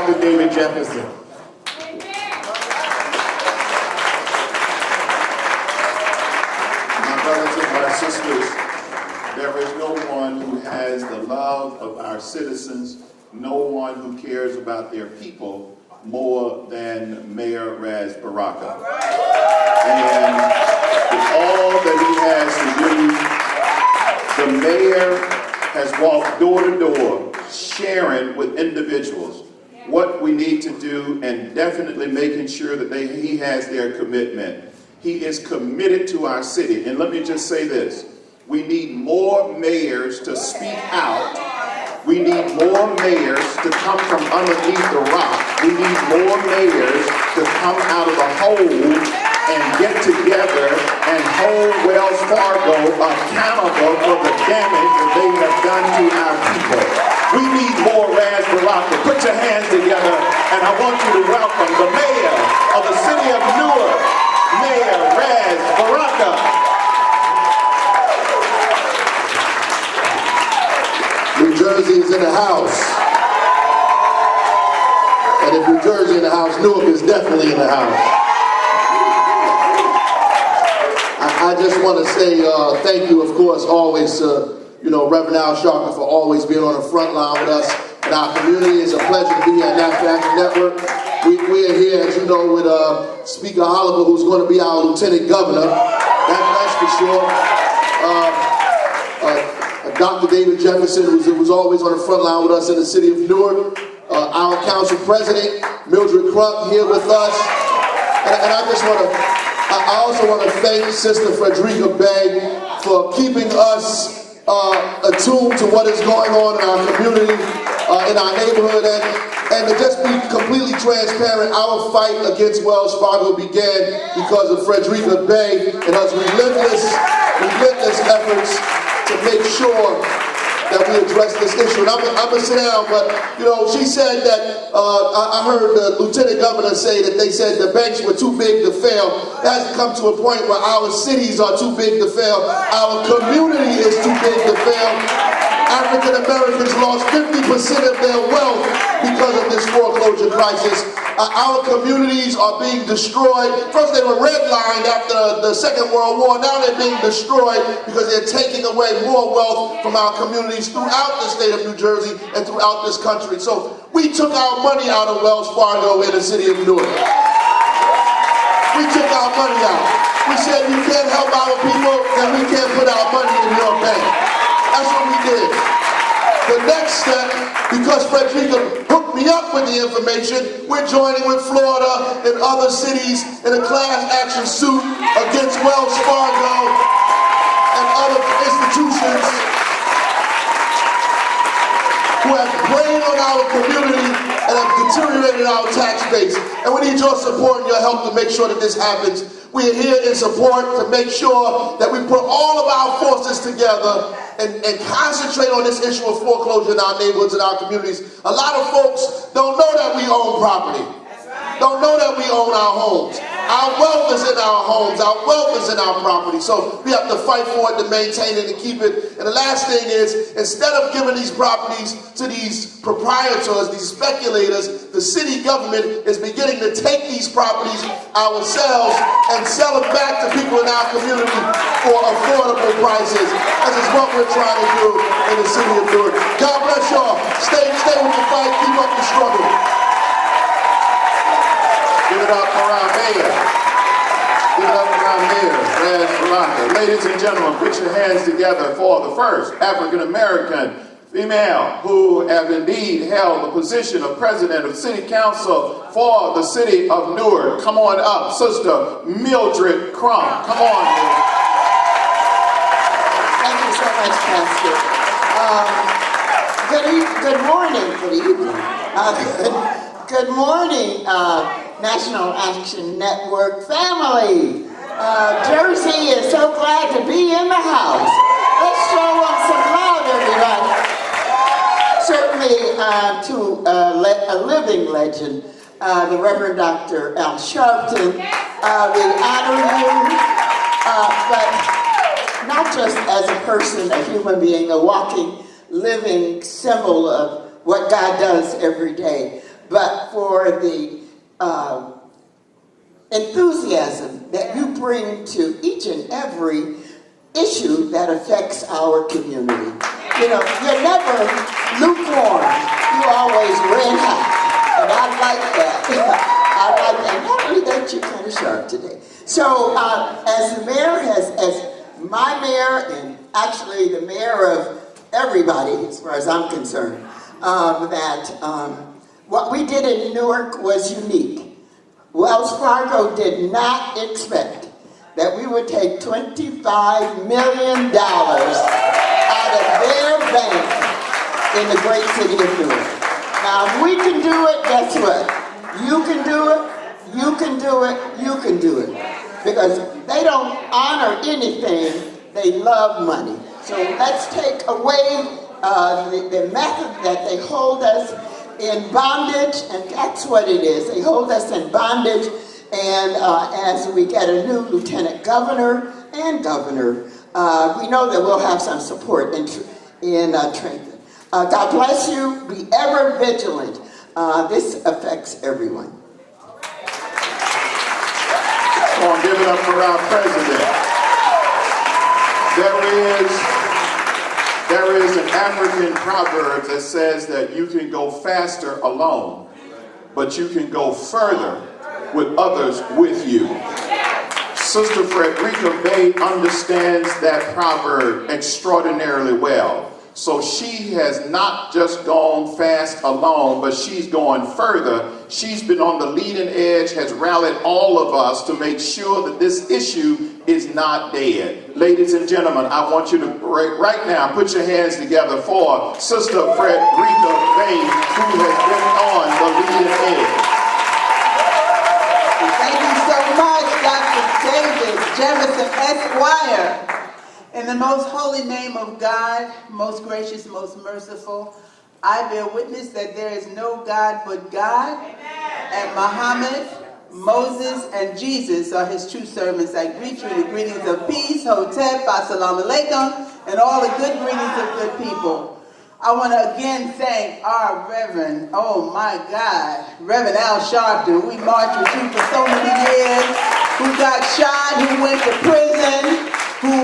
Dr. David Jefferson. My brothers and my sisters, there is no one who has the love of our citizens, no one who cares about their people more than Mayor Ras Baraka. And with all that he has to do, the mayor has walked door to door, sharing with individuals what we need to do and definitely making sure that he has their commitment. He is committed to our city. And let me just say this. We need more mayors to speak out. We need more mayors to come from underneath the rock. We need more mayors to come out of the hole and get together and hold Wells Fargo accountable for the damage that they have done to our people. We need more Ras Baraka. Put your hands together, and I want you to welcome the mayor of the city of Newark, Mayor Ras Baraka. New Jersey is in the house. And if New Jersey in the house, Newark is definitely in the house. I just want to say thank you, of course, always to, Reverend Al Sharpton for always being on the front line with us in our community. It's a pleasure to be here at National Action Network. We're here, as you know, with Speaker Oliver, who's going to be our Lieutenant Governor. That's for sure. Dr. David Jefferson, who's always on the front line with us in the city of Newark. Our Council President, Mildred Crump, here with us. And I also want to thank Sister Frederica Begg for keeping us attuned to what is going on in our community, in our neighborhood, and to just be completely transparent. Our fight against Wells Fargo began because of Frederica Begg and her relentless efforts to make sure that we address this issue. And I'm going to sit down, but, she said that, I heard the Lieutenant Governor say that they said the banks were too big to fail. It has come to a point where our cities are too big to fail. Our community is too big to fail. African Americans lost 50% of their wealth because of this foreclosure crisis. Our communities are being destroyed. First they were redlined after the Second World War. Now they're being destroyed because they're taking away more wealth from our communities throughout the state of New Jersey and throughout this country. So we took our money out of Wells Fargo in the city of Newark. We took our money out. We said you can't help our people, then we can't put our money in your bank. That's what we did. The next step, because Frederica hooked me up with the information, we're joining with Florida and other cities in a class action suit against Wells Fargo and other institutions who have preyed on our community and have deteriorated our tax base. And we need your support and your help to make sure that this happens. We are here in support to make sure that we put all of our forces together and concentrate on this issue of foreclosure in our neighborhoods and our communities. A lot of folks don't know that we own property. Don't know that we own our homes. Our wealth is in our homes. Our wealth is in our property. So we have to fight for it, to maintain it, and keep it. And the last thing is, instead of giving these properties to these proprietors, these speculators, the city government is beginning to take these properties ourselves and sell them back to people in our community for affordable prices. This is what we're trying to do in the city of Newark. God bless y'all. Stay with the fight. Keep up the struggle. Give it up for our mayor. Give it up for our mayor, Ras Baraka. Ladies and gentlemen, put your hands together for the first African-American female who has indeed held the position of president of city council for the city of Newark. Come on up, Sister Mildred Crump. Come on, Mildred. Thank you so much, Pastor. Good morning, good evening. Good morning, National Action Network family. Jersey is so glad to be in the house. Let's show them some love, everybody. Certainly to a living legend, the Reverend Dr. Al Sharpton. We honor you, but not just as a person, a human being, a walking, living symbol of what God does every day, but for the enthusiasm that you bring to each and every issue that affects our community. You know, you're never lukewarm. You always red hot. And I like that. I like that. Not only that, you're kind of sharp today. So as the mayor as my mayor, and actually the mayor of everybody, as far as I'm concerned, what we did in Newark was unique. Wells Fargo did not expect that we would take $25 million out of their bank in the great city of Newark. Now, if we can do it, guess what? You can do it, you can do it, you can do it. Because they don't honor anything, they love money. So let's take away the method that they hold us in bondage, and that's what it is. They hold us in bondage, and as we get a new lieutenant governor and governor, we know that we'll have some support in Trenton. God bless you. Be ever vigilant. This affects everyone. Come on, give it up for our president. There is an African proverb that says that you can go faster alone, but you can go further with others with you. Sister Frederica Bay understands that proverb extraordinarily well. So she has not just gone fast alone, but she's going further. She's been on the leading edge, has rallied all of us to make sure that this issue is not dead. Ladies and gentlemen, I want you to right now put your hands together for Sister Frederica Bay, who has been on the leading edge. Thank you so much, Dr. David Jefferson Esquire. In the most holy name of God, most gracious, most merciful, I bear witness that there is no God but God. Amen. And Muhammad, Moses, and Jesus are his true servants. I greet you in the greetings of peace, Hotep, Assalamu alaikum, and all the good greetings of good people. I want to again thank our Reverend, oh my God, Reverend Al Sharpton. We marched with you for so many years, who got shot, who went to prison, who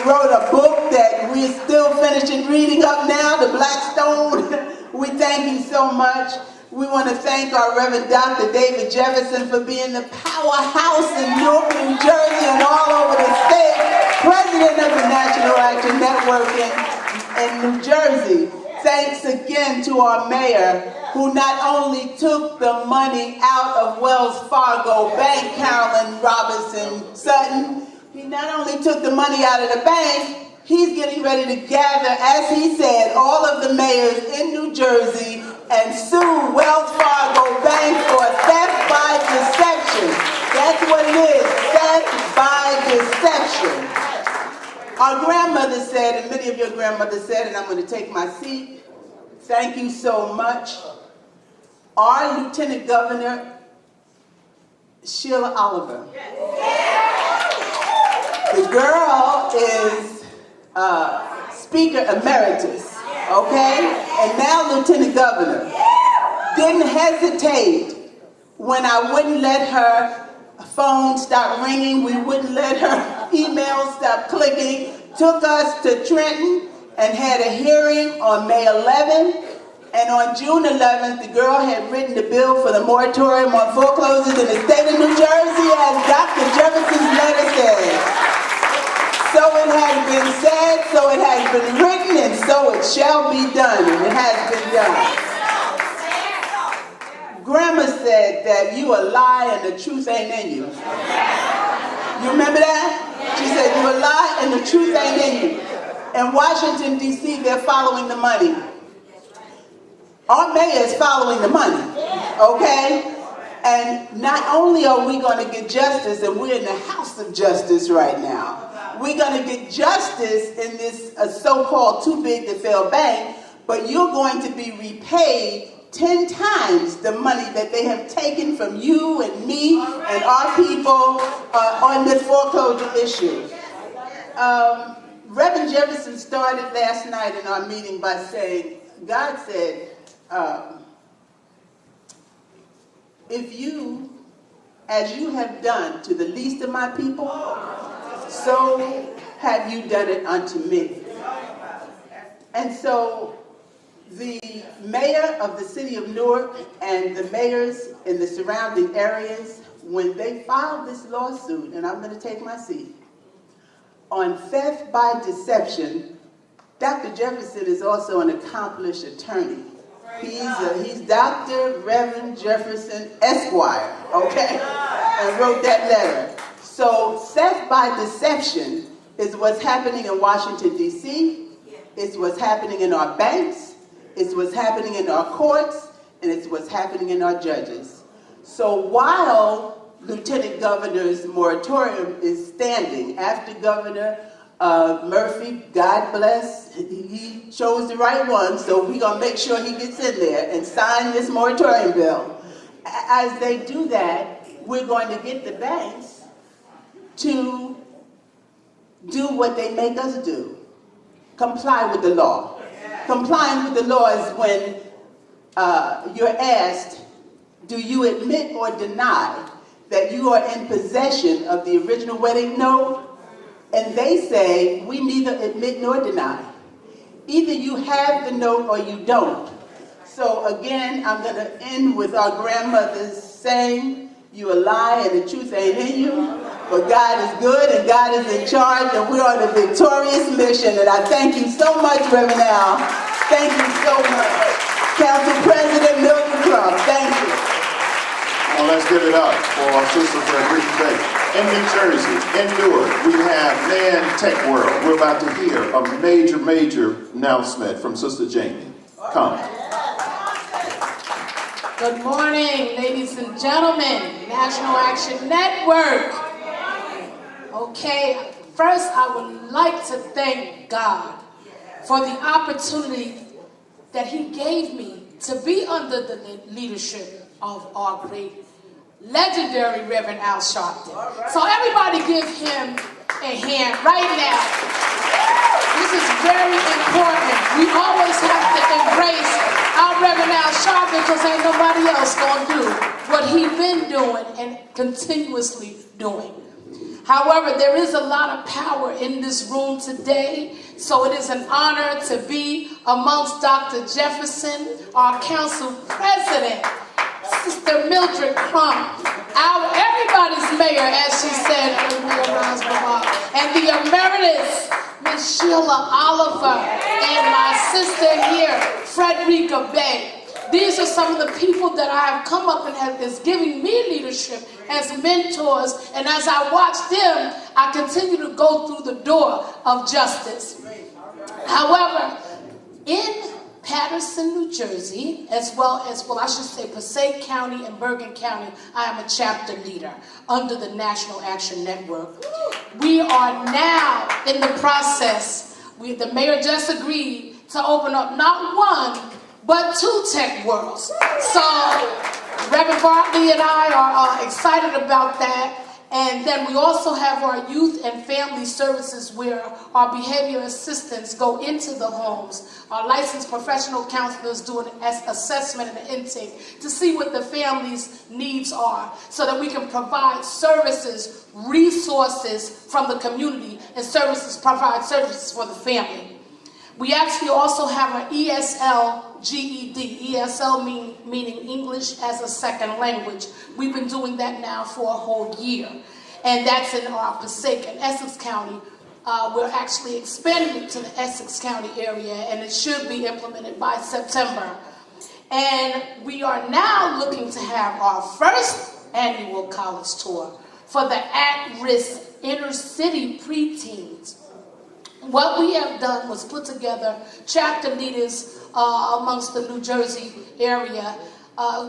wrote a book that we're still finishing reading up now, The Black Stone. We thank you so much. We want to thank our Reverend Dr. David Jefferson for being the powerhouse in Newark, New Jersey, and all over the state, president of the National Action Network in New Jersey. Thanks again to our mayor, who not only took the money out of Wells Fargo Bank, Carolyn Robinson Sutton, he not only took the money out of the bank, he's getting ready to gather, as he said, all of the mayors in New Jersey and sue Wells Fargo Bank for theft by deception. That's what it is, theft by deception. Our grandmother said, and many of your grandmothers said, and I'm going to take my seat, thank you so much. Our Lieutenant Governor, Sheila Oliver. The girl is Speaker Emeritus, okay? And now Lieutenant Governor. Didn't hesitate when I wouldn't let her phone stop ringing, we wouldn't let her email stop clicking. Took us to Trenton and had a hearing on May 11th. And on June 11th, the girl had written the bill for the moratorium on foreclosures in the state of New Jersey, as Dr. Jefferson's letter said. So it has been said, so it has been written, and so it shall be done, and it has been done. Grandma said that you a lie and the truth ain't in you. You remember that? She said you a lie and the truth ain't in you. In Washington, D.C., they're following the money. Our mayor is following the money, okay? And not only are we going to get justice, and we're in the House of Justice right now, we're going to get justice in this so-called too big to fail bank, but you're going to be repaid 10 times the money that they have taken from you and me and our people on this foreclosure issue. Reverend Jefferson started last night in our meeting by saying, God said, if you, as you have done to the least of my people, so have you done it unto me. And so the mayor of the city of Newark and the mayors in the surrounding areas, when they filed this lawsuit, and I'm going to take my seat, on theft by deception, Dr. Jefferson is also an accomplished attorney. He's Dr. Reverend Jefferson Esquire, okay, and wrote that letter. So theft by deception is what's happening in Washington, D.C., it's what's happening in our banks, it's what's happening in our courts, and it's what's happening in our judges. So while Lieutenant Governor's moratorium is standing, after Governor Murphy, God bless, he chose the right one, so we're going to make sure he gets in there and sign this moratorium bill. As they do that, we're going to get the banks to do what they make us do. Comply with the law. Complying with the law is when you're asked, do you admit or deny that you are in possession of the original wedding note? And they say, we neither admit nor deny. Either you have the note or you don't. So again, I'm going to end with our grandmothers saying, you a lie and the truth ain't in you. But God is good and God is in charge and we're on a victorious mission. And I thank you so much, Reverend Al. Thank you so much. Council President Mildred Crump, thank you. Well, let's give it up for our sister for a brief debate. In New Jersey, in Newark, we have NAN Tech World. We're about to hear a major announcement from Sister Jamie. Come. Good morning, ladies and gentlemen, National Action Network. Okay, first I would like to thank God for the opportunity that He gave me to be under the leadership of our great, legendary Reverend Al Sharpton. So everybody give him a hand right now. This is very important. We always have to embrace our Reverend Al Sharpton because ain't nobody else gonna do what he been doing and continuously doing. However, there is a lot of power in this room today, so it is an honor to be amongst Dr. Jefferson, our council president, Sister Mildred Crump, everybody's mayor, as she said, and the emeritus, Miss Sheila Oliver, and my sister here, Frederica Bay. These are some of the people that I have come up and is giving me leadership as mentors, and as I watch them, I continue to go through the door of justice. However, in Paterson, New Jersey, as well as, I should say Passaic County and Bergen County, I am a chapter leader under the National Action Network. We are now in the process, the mayor just agreed to open up not one, but 2 tech worlds. So Reverend Bartley and I are excited about that. And then we also have our youth and family services where our behavior assistants go into the homes. Our licensed professional counselors do an assessment and an intake to see what the family's needs are so that we can provide services, resources from the community and provide services for the family. We actually also have an ESL GED, ESL meaning English as a second language. We've been doing that now for a whole year. And that's in our Passaic and Essex County. We're actually expanding it to the Essex County area, and it should be implemented by September. And we are now looking to have our first annual college tour for the at-risk inner city preteens. What we have done was put together chapter leaders amongst the New Jersey area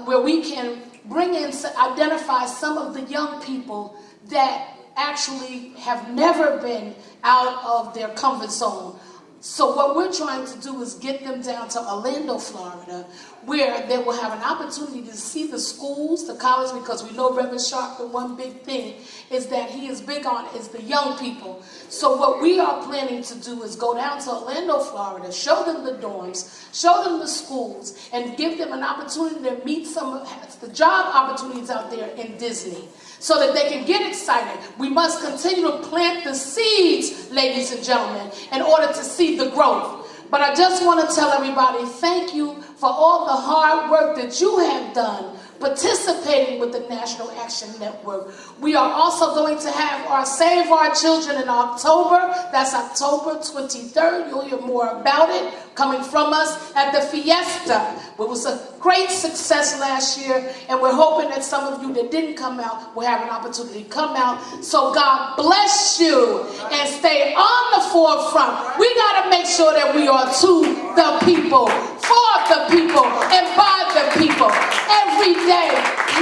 where we can bring in, identify some of the young people that actually have never been out of their comfort zone. So what we're trying to do is get them down to Orlando, Florida, where they will have an opportunity to see the schools, the college, because we know Reverend Sharp, the one big thing is that he is big on is the young people. So what we are planning to do is go down to Orlando, Florida, show them the dorms, show them the schools, and give them an opportunity to meet some of the job opportunities out there in Disney, so that they can get excited. We must continue to plant the seeds, ladies and gentlemen, in order to see the growth. But I just want to tell everybody, thank you for all the hard work that you have done participating with the National Action Network. We are also going to have our Save Our Children in October. That's October 23rd. You'll hear more about it coming from us at the Fiesta. It was a great success last year, and we're hoping that some of you that didn't come out will have an opportunity to come out. So God bless you, and stay on the forefront. We got to make sure that we are to the people, for the people, and by the people. Every day,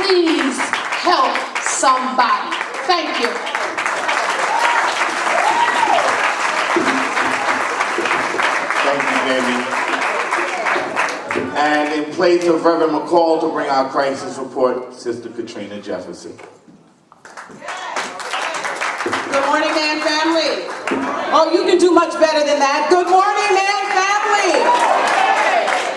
please help somebody. Thank you. Thank you, Jamie. And in place of Reverend McCall to bring our crisis report, Sister Katrina Jefferson. Good morning, NAN family. Oh, you can do much better than that. Good morning, NAN family.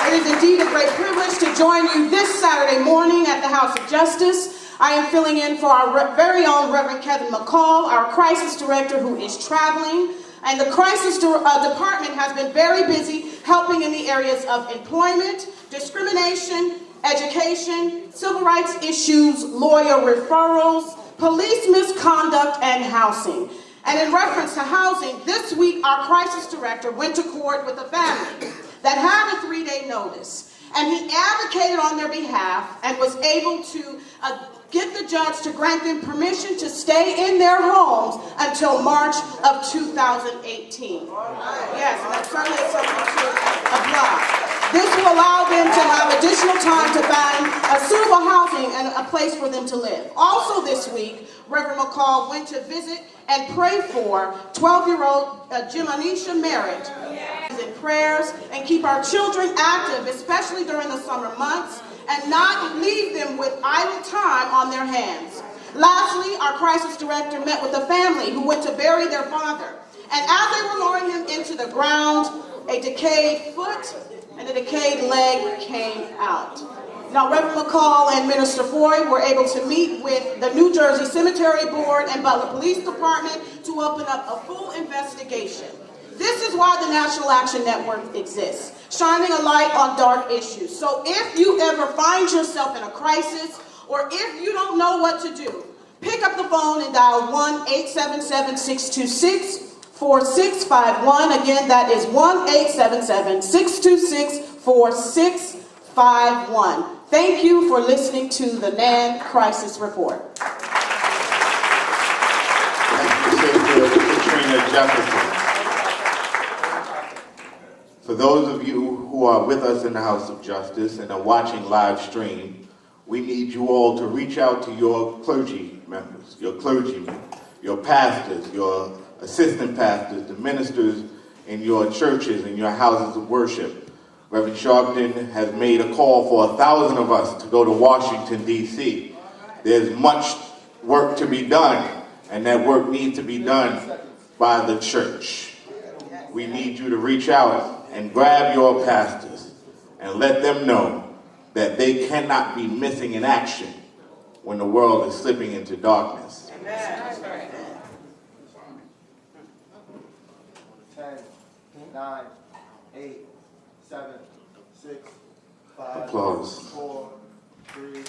It is indeed a great privilege to join you this Saturday morning at the House of Justice. I am filling in for our very own Reverend Kevin McCall, our crisis director who is traveling. And the crisis department has been very busy helping in the areas of employment, discrimination, education, civil rights issues, lawyer referrals, police misconduct, and housing. And in reference to housing, this week our crisis director went to court with a family that had a 3-day notice. And he advocated on their behalf and was able to get the judge to grant them permission to stay in their homes until March of 2018. Yes, and that certainly is something to applaud. This will allow them to have additional time to find a suitable housing and a place for them to live. Also this week, Reverend McCall went to visit and pray for 12-year-old Jimanisha Merritt in prayers, and keep our children active, especially during the summer months, and not leave them with idle time on their hands. Lastly, our crisis director met with a family who went to bury their father. And as they were lowering him into the ground, a decayed foot and a decayed leg came out. Now, Reverend McCall and Minister Foy were able to meet with the New Jersey Cemetery Board and Butler Police Department to open up a full investigation. This is why the National Action Network exists, shining a light on dark issues. So if you ever find yourself in a crisis, or if you don't know what to do, pick up the phone and dial 1-877-626-4651. Again, that is 1-877-626-4651. Thank you for listening to the NAN Crisis Report. Thank you, Sister Katrina Jefferson. For those of you who are with us in the House of Justice and are watching live stream, we need you all to reach out to your clergy members, your clergymen, your pastors, your assistant pastors, the ministers in your churches and your houses of worship. Reverend Sharpton has made a call for 1,000 of us to go to Washington, D.C. There's much work to be done, and that work needs to be done by the church. We need you to reach out and grab your pastors and let them know that they cannot be missing in action when the world is slipping into darkness. Amen. 10, 9, 8, 7, 6, 5, Applause. 4, 3.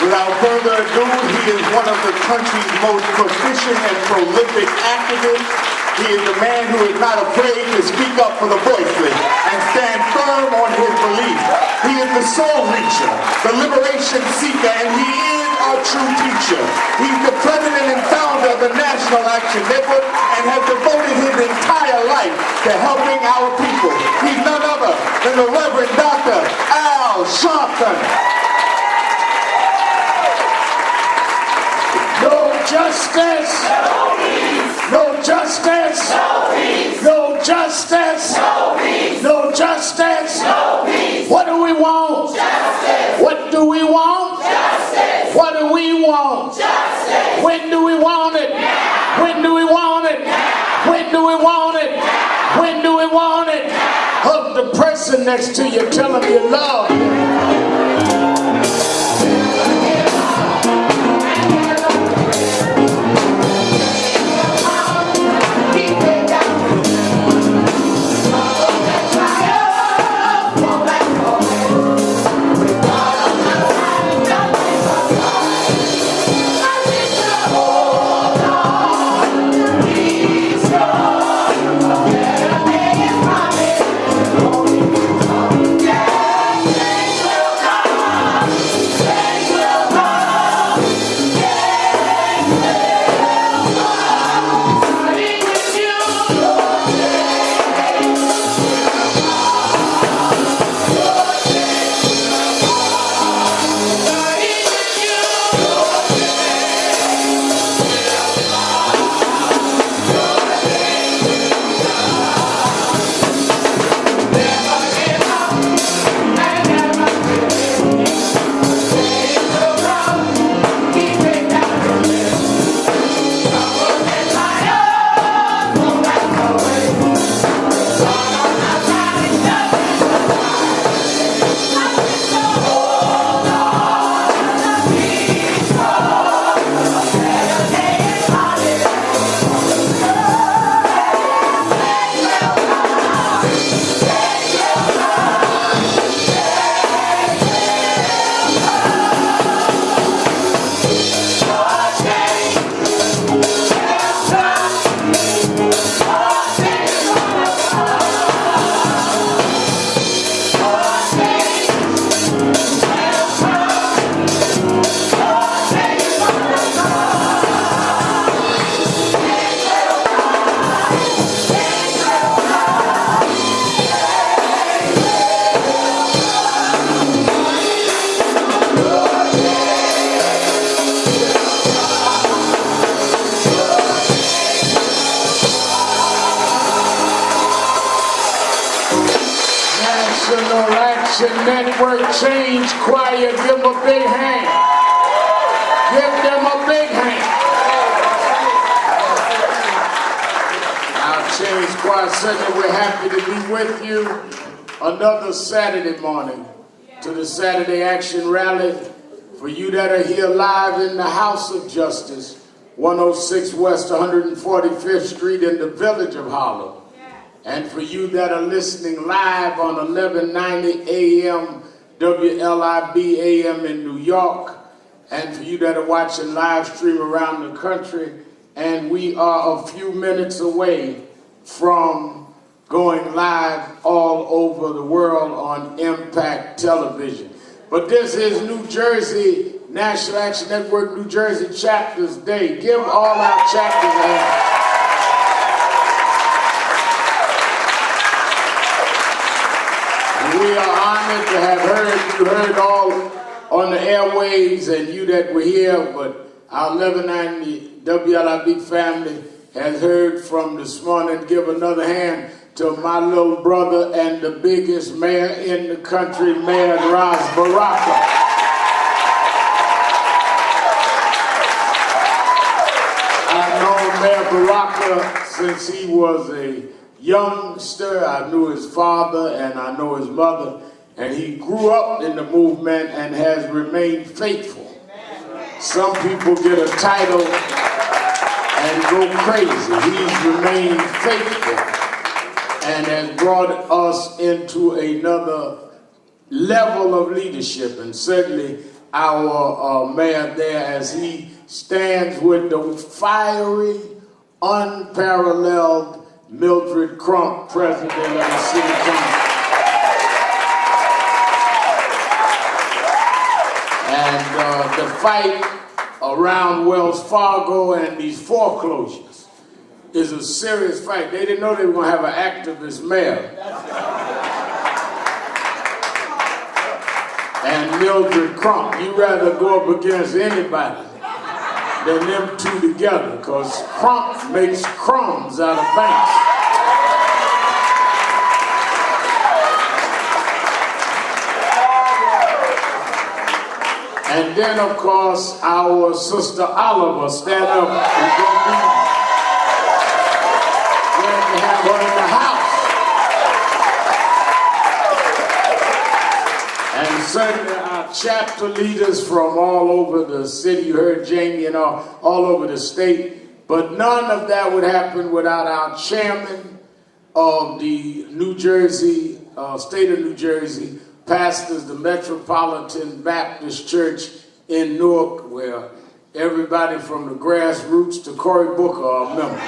Without further ado, he is one of the country's most proficient and prolific activists. He is the man who is not afraid to speak up for the voiceless and stand firm on his beliefs. He is the soul reacher, the liberation seeker, and he is our true teacher. He's the president and founder of the National Action Network and has devoted his entire life to helping our people. He's none other than the Reverend Dr. Al Sharpton. No justice, no peace. No justice, no peace. No justice. No peace. No justice. No peace. What do we want? Justice. What do we want? Justice. What do we want? Justice. When do we want it? Now. When do we want it? Now. When do we want it? Now. When do we want it? Now. Hug the person next to you, tell them you love them. National Action Network Change Choir, give them a big hand. Give them a big hand. Our Change Choir Center, we're happy to be with you another Saturday morning to the Saturday Action Rally. For you that are here live in the House of Justice, 106 West 145th Street in the village of Harlem. And for you that are listening live on 1190 AM WLIB AM in New York, and for you that are watching live stream around the country, and we are a few minutes away from going live all over the world on Impact Television. But this is New Jersey National Action Network New Jersey Chapters Day. Give all our chapters a hand. We are honored to have heard all on the airwaves, and you that were here, but our 1190 WLIB family has heard from this morning. Give another hand to my little brother and the biggest mayor in the country, Mayor Ras Baraka. I've known Mayor Baraka since he was a youngster. I knew his father and I know his mother, and he grew up in the movement and has remained faithful. Some people get a title and go crazy. He's remained faithful and has brought us into another level of leadership, and certainly our mayor there, as he stands with the fiery, unparalleled Mildred Crump, President of the City Council. And the fight around Wells Fargo and these foreclosures is a serious fight. They didn't know they were going to have an activist mayor. And Mildred Crump, you'd rather go up against anybody than them two together, because Crump makes crumbs out of banks. And then, of course, our sister Oliver, stand up. We're going to have her in the house. And certainly our chapter leaders from all over the city. You heard Jamie and all over the state. But none of that would happen without our chairman of the New Jersey, state of New Jersey, pastors the Metropolitan Baptist Church in Newark, where everybody from the grassroots to Cory Booker are members.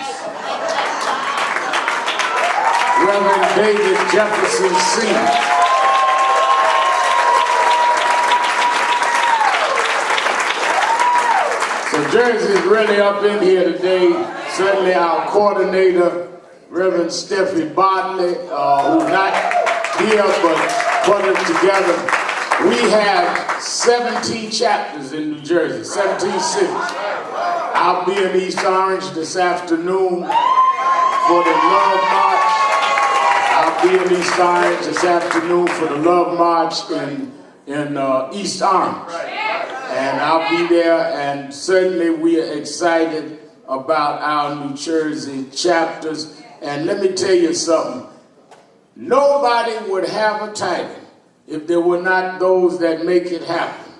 Reverend David Jefferson Sr. So Jersey's really up in here today. Certainly our coordinator, Reverend Steffi Bartley, who's not here but put it together. We have 17 chapters in New Jersey, 17 cities. I'll be in East Orange this afternoon for the Love March. I'll be in East Orange this afternoon for the Love March in East Orange. And I'll be there, and certainly we are excited about our New Jersey chapters. And let me tell you something. Nobody would have a title if there were not those that make it happen.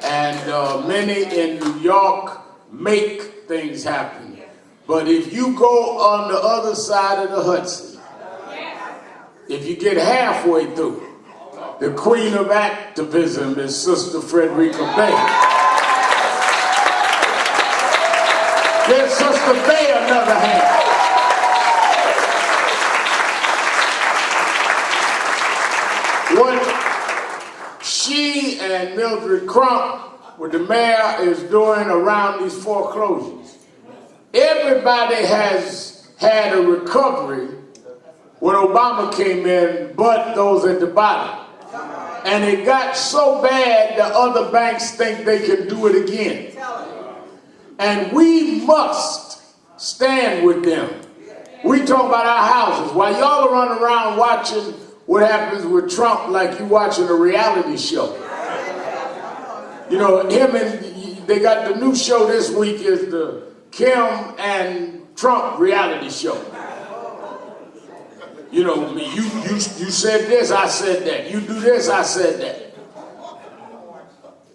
And many in New York make things happen. But if you go on the other side of the Hudson, if you get halfway through, the queen of activism is Sister Frederica Bay. Give Sister Bay another hand. What she and Mildred Crump, what the mayor is doing around these foreclosures, everybody has had a recovery when Obama came in, but those at the bottom. And it got so bad that other banks think they can do it again. And we must stand with them. We talk about our houses. While y'all are running around watching what happens with Trump like you watching a reality show. You know, him and they got the new show this week is the Kim and Trump reality show. You know, you said this, I said that. You do this, I said that.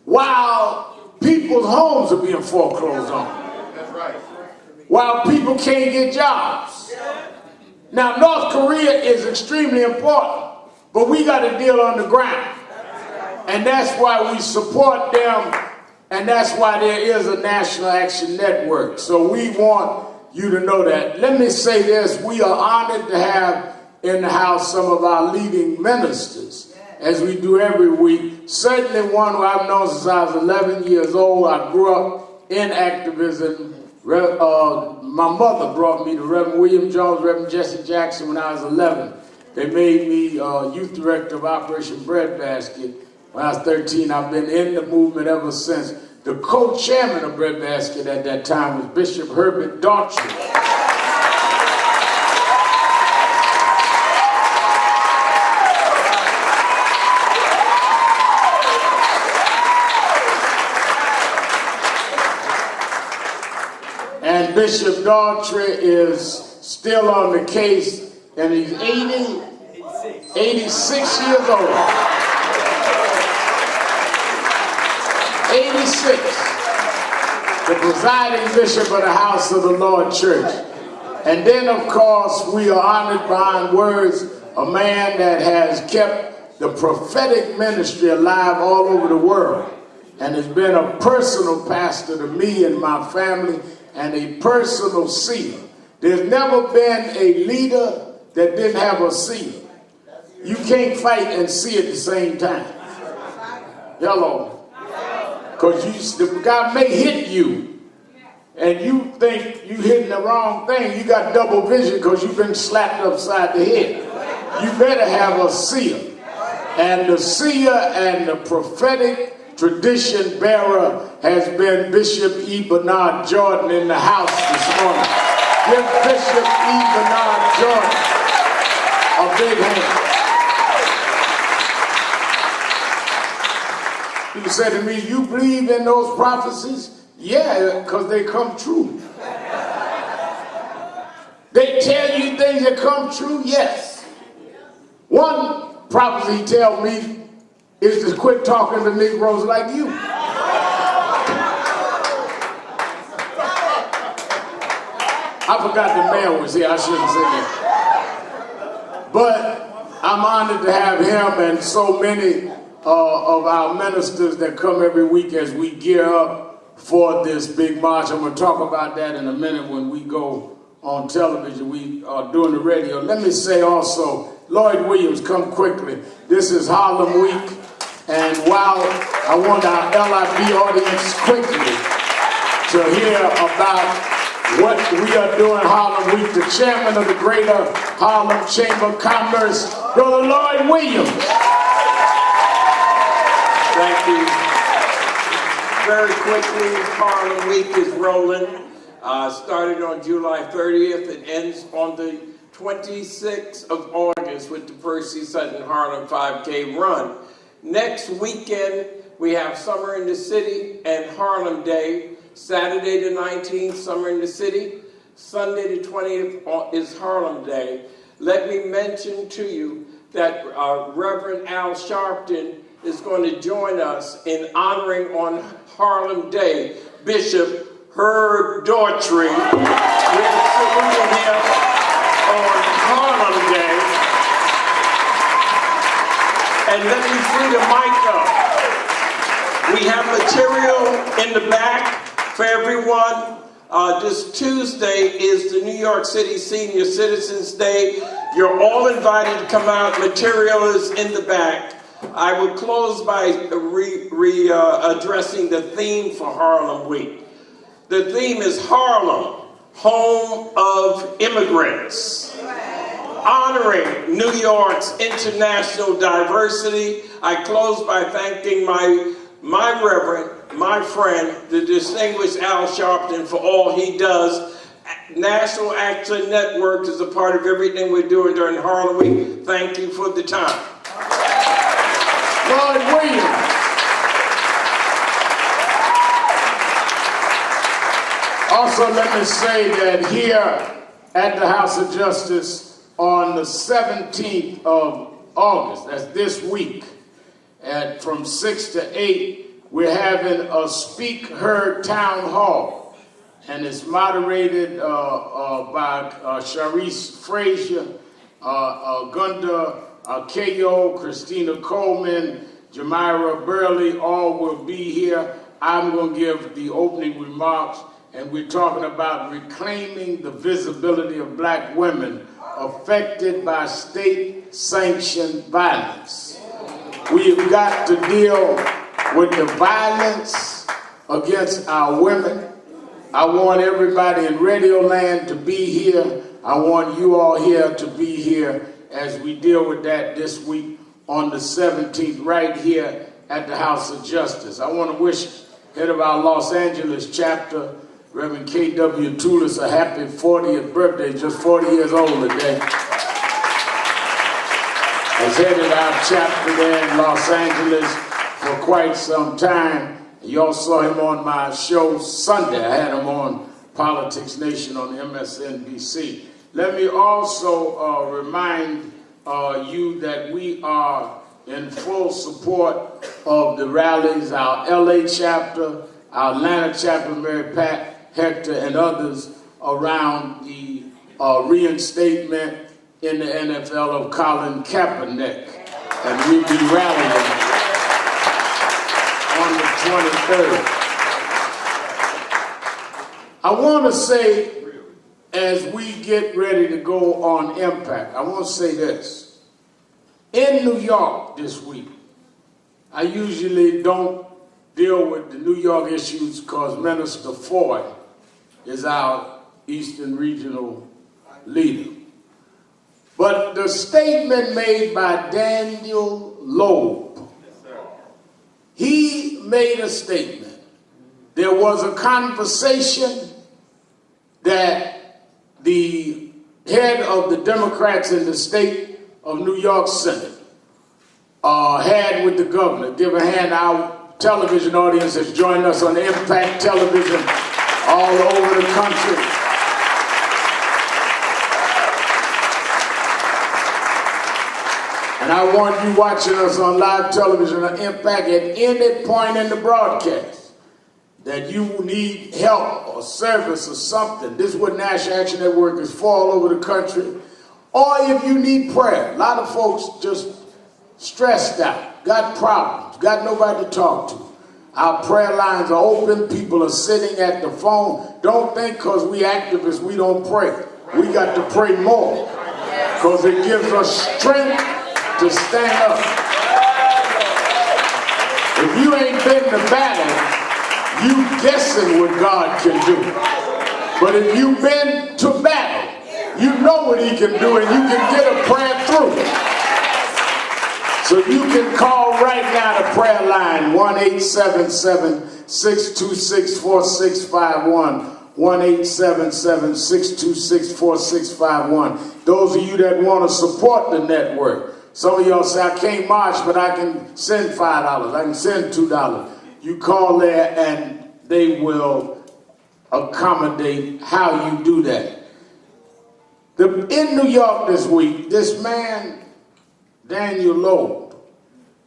While people's homes are being foreclosed on. That's right. While people can't get jobs. Now, North Korea is extremely important, but we got a deal on the ground. And that's why we support them, and that's why there is a National Action Network. So we want you to know that. Let me say this, we are honored to have in the house some of our leading ministers, as we do every week. Certainly one who I've known since I was 11 years old. I grew up in activism. My mother brought me to Reverend William Jones, Reverend Jesse Jackson when I was 11. They made me youth director of Operation Breadbasket when I was 13. I've been in the movement ever since. The co-chairman of Breadbasket at that time was Bishop Herbert Daughtry. And Bishop Daughtry is still on the case, and he's 86 years old. 86. The presiding bishop of the House of the Lord Church. And then, of course, we are honored behind words, a man that has kept the prophetic ministry alive all over the world and has been a personal pastor to me and my family and a personal seer. There's never been a leader that didn't have a seer. You can't fight and see at the same time. Hello. Because the guy may hit you and you think you hitting the wrong thing. You got double vision because you've been slapped upside the head. You better have a seer. And the seer and the prophetic tradition bearer has been Bishop E. Bernard Jordan in the house this morning. Give Bishop E. Bernard Jordan a big hand. He said to me, you believe in those prophecies? Yeah, because they come true. They tell you things that come true? Yes. One prophecy he tell me is to quit talking to Negroes like you. I forgot the mayor was here. I shouldn't say that. But I'm honored to have him and so many of our ministers that come every week as we gear up for this big march. I'm going to talk about that in a minute when we go on television. We are doing the radio. Let me say also, Lloyd Williams, come quickly. This is Harlem Week. And while I want our LIB audience quickly to hear about what we are doing Harlem Week, the chairman of the Greater Harlem Chamber of Commerce, Brother Lloyd Williams. Thank you. Very quickly, Harlem Week is rolling. Started on July 30th. It ends on the 26th of August with the Percy Sutton Harlem 5K run. Next weekend, we have Summer in the City and Harlem Day. Saturday the 19th, Summer in the City. Sunday the 20th is Harlem Day. Let me mention to you that Reverend Al Sharpton is going to join us in honoring on Harlem Day Bishop Herb Daughtry. We're saluting him on Harlem Day. And let me free the mic up. We have material in the back for everyone. This Tuesday is the New York City Senior Citizens Day. You're all invited to come out. Material is in the back. I will close by addressing the theme for Harlem Week. The theme is Harlem, home of immigrants. Honoring New York's international diversity. I close by thanking my reverend, my friend, the distinguished Al Sharpton, for all he does. National Action Network is a part of everything we're doing during Harlem Week. Thank you for the time. Lloyd Williams. Also, let me say that here at the House of Justice on the 17th of August, that's this week, from 6 to 8, we're having a Speak Heard Town Hall, and it's moderated by Sharice Frazier, Gunda Keyo, Christina Coleman, Jamira Burley, all will be here. I'm going to give the opening remarks, and we're talking about reclaiming the visibility of black women affected by state-sanctioned violence. We've got to deal with the violence against our women. I want everybody in Radio Land to be here. I want you all here to be here as we deal with that this week on the 17th, right here at the House of Justice. I want to wish head of our Los Angeles chapter, Reverend K.W. Toulis, a happy 40th birthday, just 40 years old today. Has headed our chapter there in Los Angeles for quite some time. You all saw him on my show Sunday. I had him on Politics Nation on MSNBC. Let me also remind you that we are in full support of the rallies, our LA chapter, our Atlanta chapter, Mary Pat Hector, and others around the reinstatement in the NFL of Colin Kaepernick. And we'll be rallying on the 23rd. I want to say, as we get ready to go on Impact, I want to say this. In New York this week, I usually don't deal with the New York issues because Minister Ford is our Eastern Regional leader. But the statement made by Daniel Loeb, he made a statement. There was a conversation that the head of the Democrats in the state of New York Senate had with the governor, give a handout television audience that's joined us on Impact Television all over the country. And I want you watching us on live television on Impact at any point in the broadcast that you need help or service or something. This is what National Action Network is for all over the country. Or if you need prayer. A lot of folks just stressed out, got problems, got nobody to talk to. Our prayer lines are open. People are sitting at the phone. Don't think because we activists we don't pray. We got to pray more because it gives us strength to stand up. If you ain't been to battle, you guessing what God can do. But if you've been to battle, you know what he can do and you can get a prayer through. So you can call right now the prayer line, 1-877-626-4651. 1-877-626-4651. Those of you that want to support the network. Some of y'all say, I can't march, but I can send $5. I can send $2. You call there and they will accommodate how you do that. In New York this week, this man, Daniel Loeb,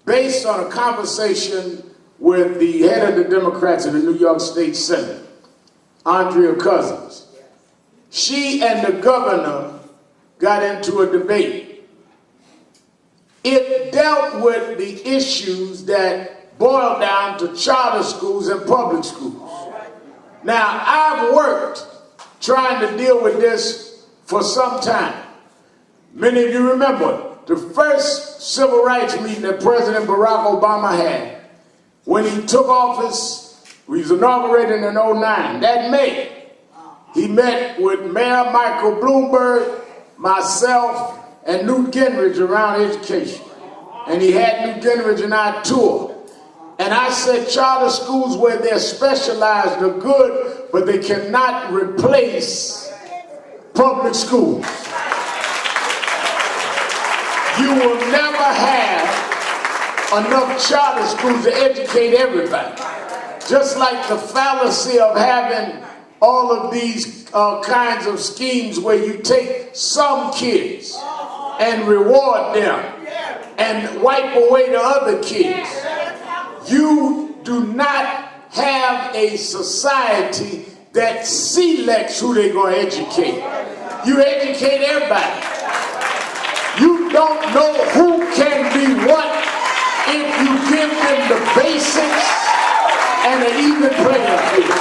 based on a conversation with the head of the Democrats in the New York State Senate, Andrea Cousins, she and the governor got into a debate. It dealt with the issues that boil down to charter schools and public schools. Now, I've worked trying to deal with this for some time. Many of you remember the first civil rights meeting that President Barack Obama had when he took office. He was inaugurated in 2009. That May, he met with Mayor Michael Bloomberg, myself, and Newt Gingrich around education. And he had Newt Gingrich and I tour. And I said charter schools where they're specialized are good, but they cannot replace public schools. You will never have enough charter schools to educate everybody. Just like the fallacy of having all of these kinds of schemes where you take some kids and reward them and wipe away the other kids. You do not have a society that selects who they're going to educate. You educate everybody. You don't know who can be what if you give them the basics and an even playing field.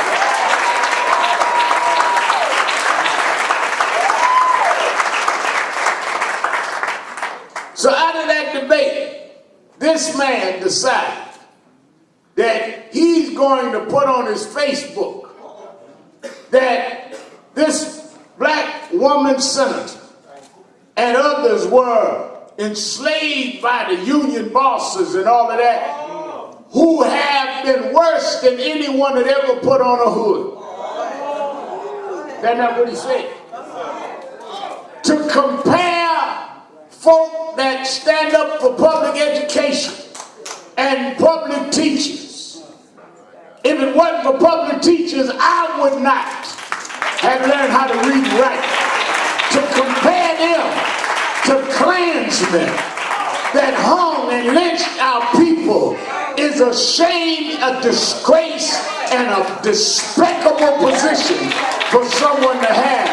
So out of that debate, this man decided that he's going to put on his Facebook that this black woman senator and others were enslaved by the union bosses and all of that, who have been worse than anyone that ever put on a hood. That's not what he said. To compare folk that stand up for public education and public teachers. If it wasn't for public teachers, I would not have learned how to read and write. To compare them to Klansmen that hung and lynched our people is a shame, a disgrace, and a despicable position for someone to have.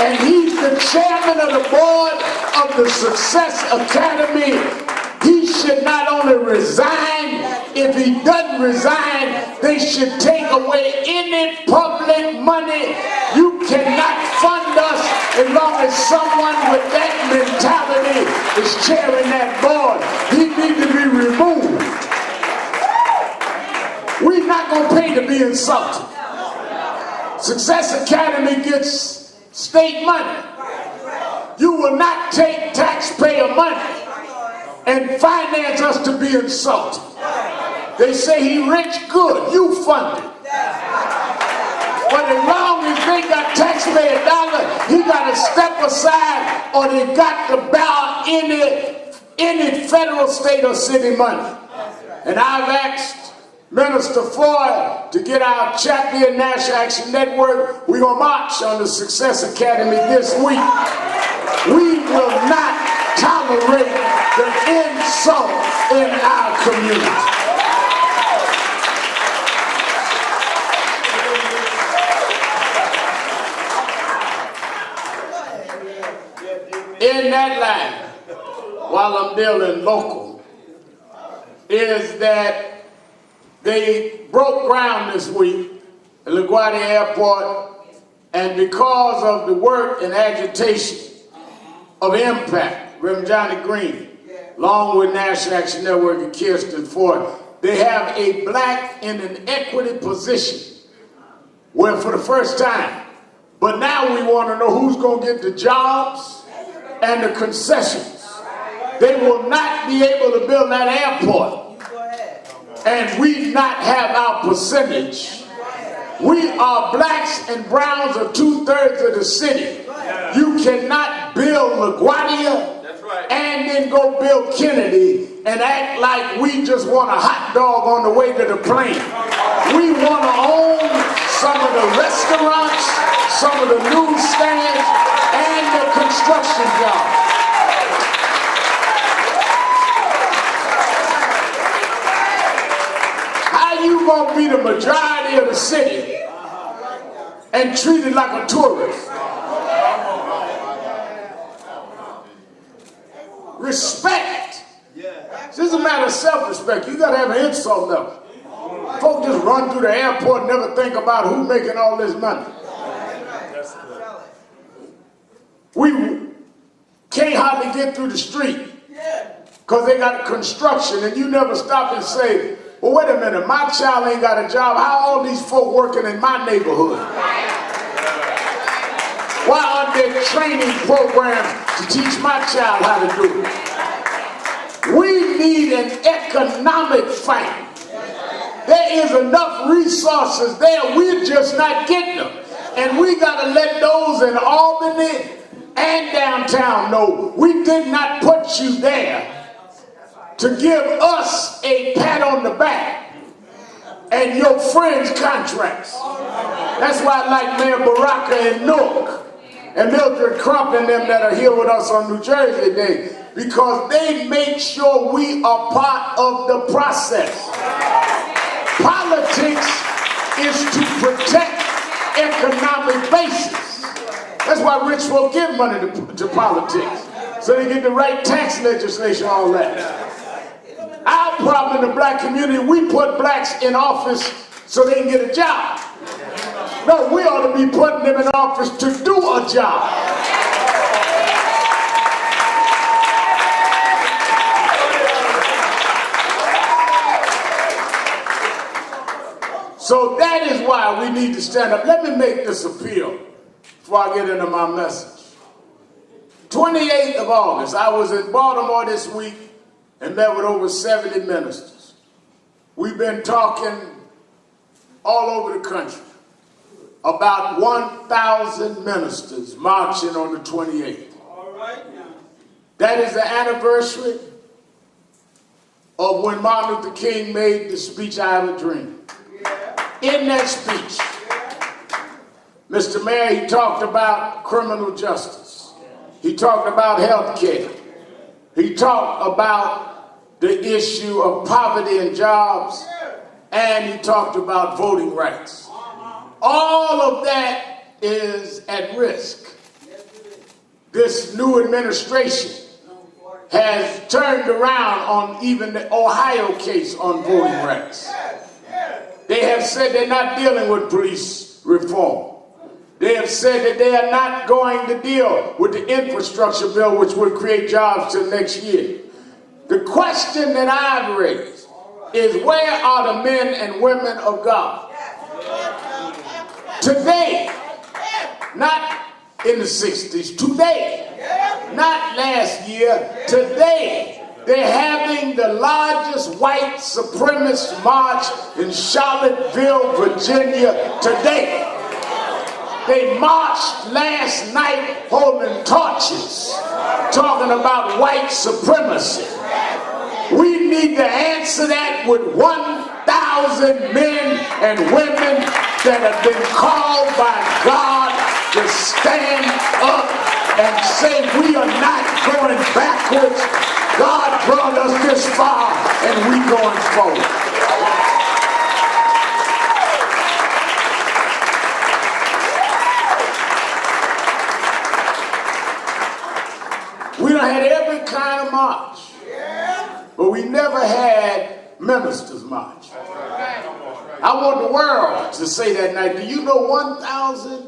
And he's the chairman of the board of the Success Academy. He should not only resign, if he doesn't resign, they should take away any public money. You cannot fund us as long as someone with that mentality is chairing that board. He needs to be removed. We're not going to pay to be insulted. Success Academy gets state money. You will not take taxpayer money and finance us to be insulted. They say he rich, good, you fund it. But as long as they got taxpayer dollars, he got to step aside or they got to bow any federal, state, or city money. And I've asked Minister Floyd to get our champion National Action Network. We're going to march on the Success Academy this week. We will not tolerate the insult in our community. In that line, while I'm dealing local, is that they broke ground this week at LaGuardia Airport, and because of the work and agitation of Impact, Reverend Johnny Green, along with National Action Network and Kirsten Ford, they have a black in an equity position where for the first time, but now we want to know who's going to get the jobs and the concessions. They will not be able to build that airport and we not have our percentage. We are blacks and browns of 2/3 of the city. You cannot build LaGuardia and then go build Kennedy and act like we just want a hot dog on the way to the plane. We want to own some of the restaurants, some of the newsstands, and the construction jobs. How you gonna be the majority of the city and treat it like a tourist? Respect. This is a matter of self-respect. You gotta have an insult level. Folks just run through the airport and never think about who's making all this money. We can't hardly get through the street because they got construction, and you never stop and say, well, wait a minute, my child ain't got a job. How are all these folk working in my neighborhood? Why aren't there training programs to teach my child how to do it? We need an economic fight. There is enough resources there, we're just not getting them. And we got to let those in Albany and downtown know we did not put you there to give us a pat on the back and your friends contracts. That's why I like Mayor Baraka and Newark and Mildred Crump and them that are here with us on New Jersey Day, because they make sure we are part of the process. Politics is to protect economic basis. That's why rich folk give money to politics, so they get the right tax legislation, all that. Our problem in the black community, we put blacks in office so they can get a job. No, we ought to be putting them in office to do a job. So that is why we need to stand up. Let me make this appeal before I get into my message. 28th of August, I was in Baltimore this week and met with over 70 ministers. We've been talking all over the country about 1,000 ministers marching on the 28th. All right. That is the anniversary of when Martin Luther King made the speech, I Have a Dream. In that speech, Mr. Mayor, he talked about criminal justice. He talked about health care. He talked about the issue of poverty and jobs, and he talked about voting rights. All of that is at risk. This new administration has turned around on even the Ohio case on voting rights. They have said they're not dealing with police reform. They have said that they are not going to deal with the infrastructure bill, which will create jobs till next year. The question that I've raised is, where are the men and women of God? Today, not in the 60s, today, not last year, today, they're having the largest white supremacist march in Charlottesville, Virginia today. They marched last night holding torches, talking about white supremacy. We need to answer that with 1,000 1,000 men and women that have been called by God to stand up and say we are not going backwards. God brought us this far and we going forward. We done had every kind of march, but we never had ministers march. I want the world to say that night, do you know 1,000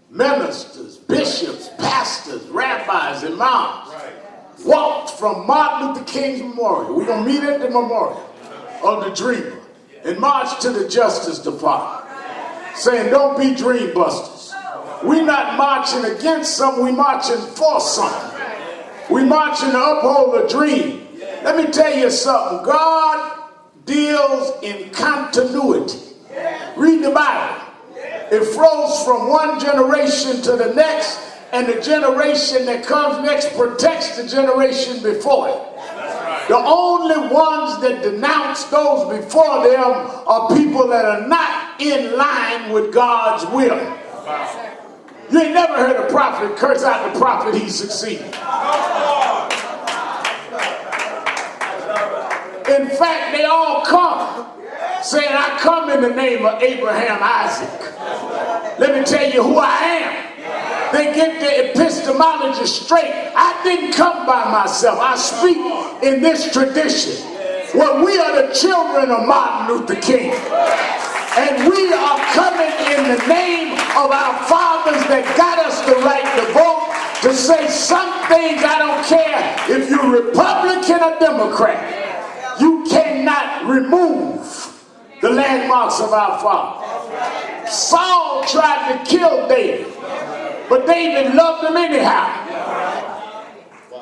ministers, bishops, pastors, rabbis, imams walked from Martin Luther King's memorial? We're going to meet at the memorial of the dreamer and march to the Justice Department saying, don't be dream busters. We're not marching against something, we're marching for something. We're marching to uphold a dream. Let me tell you something. God deals in continuity. Read the Bible. It flows from one generation to the next, and the generation that comes next protects the generation before it. The only ones that denounce those before them are people that are not in line with God's will. You ain't never heard a prophet curse out the prophet he succeeded. In fact, they all come saying, I come in the name of Abraham, Isaac. Let me tell you who I am. They get the epistemology straight. I didn't come by myself. I speak in this tradition. Well, we are the children of Martin Luther King. And we are coming in the name of our fathers that got us the right to vote, to say some things. I don't care if you're Republican or Democrat. You cannot remove the landmarks of our father. Saul tried to kill David, but David loved him anyhow.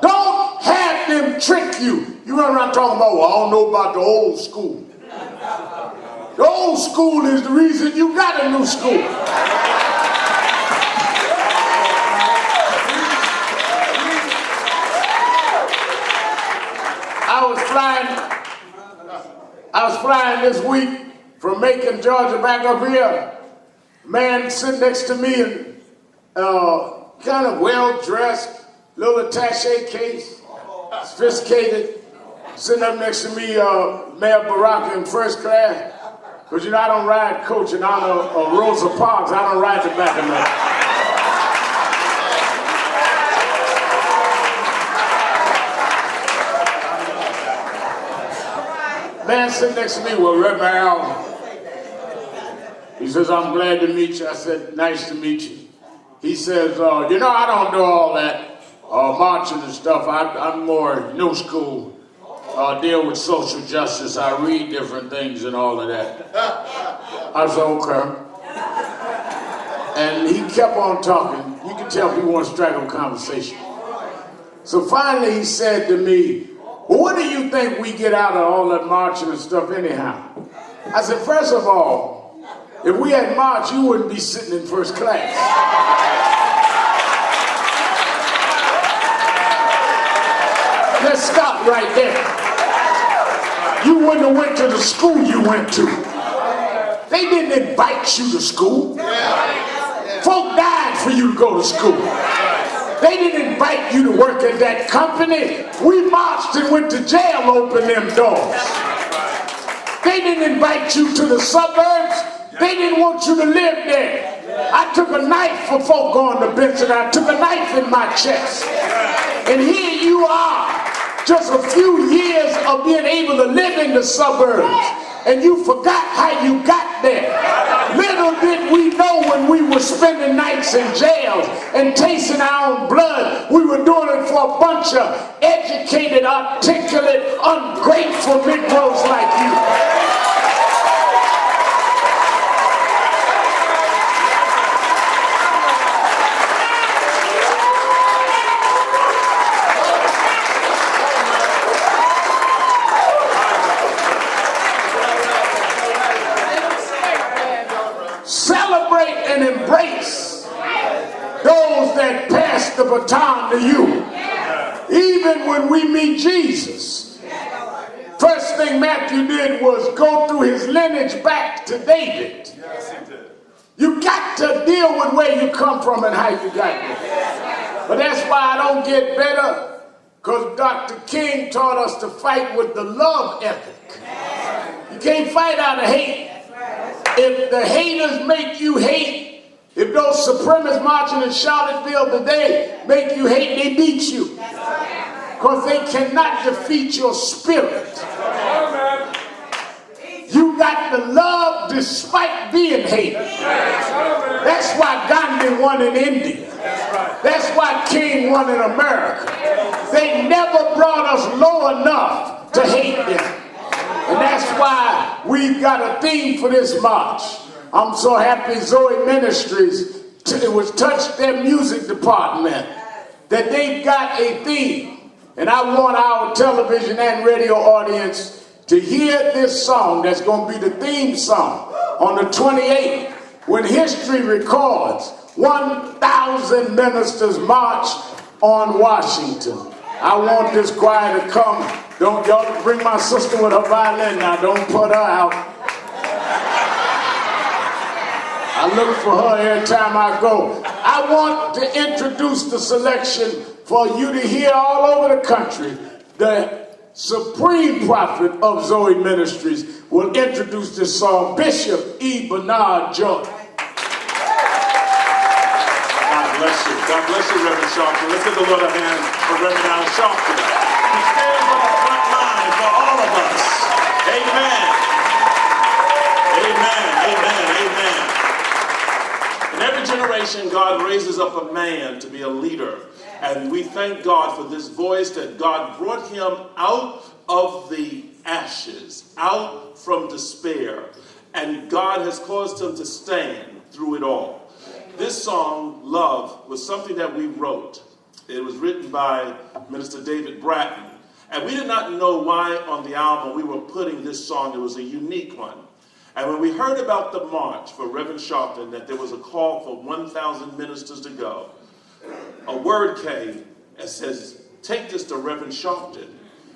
Don't have them trick you. You run around talking about, well, I don't know about the old school. The old school is the reason you got a new school. I was flying this week from Macon, Georgia, back up here. Man sitting next to me and kind of well-dressed, little attaché case, sophisticated, sitting up next to me, Mayor Baraka in first class. Because, you know, I don't ride coach in honor of Rosa Parks. I don't ride the back of that. Man sitting next to me, well, Reverend Al. He says, I'm glad to meet you. I said, nice to meet you. He says, you know, I don't do all that marching and stuff. I'm more new school. Deal with social justice. I read different things and all of that. I said, okay. And he kept on talking. You can tell people want to strike up conversation. So finally he said to me, well, what do you think we get out of all that marching and stuff anyhow? I said, first of all, if we had marched, you wouldn't be sitting in first class. Let's stop right there. You wouldn't have went to the school you went to. They didn't invite you to school. Folk died for you to go to school. They didn't invite you to work at that company. We marched and went to jail, opened them doors. They didn't invite you to the suburbs. They didn't want you to live there. I took a knife for folk going to Benson. I took a knife in my chest. And here you are, just a few years of being able to live in the suburbs, and you forgot how you got there. Little did we know when we were spending nights in jails and tasting our own blood, we were doing it for a bunch of educated, articulate, ungrateful Negroes like you. And embrace those that pass the baton to you. Even when we meet Jesus, First thing Matthew did was go through his lineage back to David. Yes, he did. You got to deal with where you come from and how you got there. But that's why I don't get better, because Dr. King taught us to fight with the love ethic. You can't fight out of hate. If the haters make you hate, if those supremacists marching in Charlottesville today make you hate, they beat you. Because they cannot defeat your spirit. You got to love despite being hated. That's why Gandhi won in India. That's why King won in America. They never brought us low enough to hate them. And that's why we've got a theme for this march. I'm so happy Zoe Ministries, it was touched their music department, that they've got a theme. And I want our television and radio audience to hear this song that's going to be the theme song on the 28th, when history records 1,000 ministers march on Washington. I want this choir to come. Don't y'all bring my sister with her violin now. Don't put her out. I look for her every time I go. I want to introduce the selection for you to hear all over the country. The supreme prophet of Zoe Ministries will introduce this song, Bishop E. Bernard Jordan. God bless you. God bless you, Reverend Sharpton. Let's give the Lord a hand for Reverend Al Sharpton. He stands on the front line for all of us. Amen. Amen. Amen. Amen. In every generation, God raises up a man to be a leader. And we thank God for this voice, that God brought him out of the ashes, out from despair. And God has caused him to stand through it all. This song, Love, was something that we wrote. It was written by Minister David Bratton. And we did not know why on the album we were putting this song. It was a unique one. And when we heard about the march for Reverend Sharpton, that there was a call for 1,000 ministers to go, a word came and says, take this to Reverend Sharpton,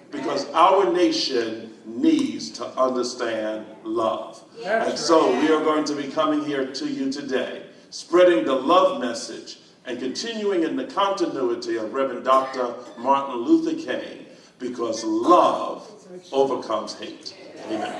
because our nation needs to understand love. And so we are going to be coming here to you today, spreading the love message and continuing in the continuity of Reverend Dr. Martin Luther King, because love overcomes hate. Amen.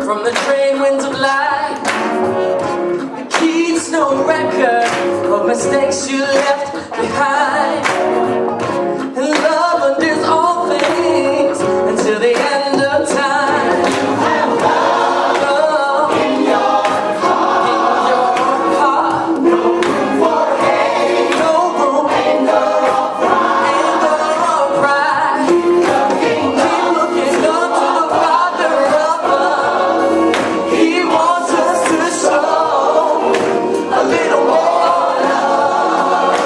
From the trade winds of life, it keeps no record of mistakes you left behind. And love undoes all things until the end of time. You have love in your heart. No room for hate. No room. Anger or pride. Keep looking up to the Father above. He wants us to show a little more love.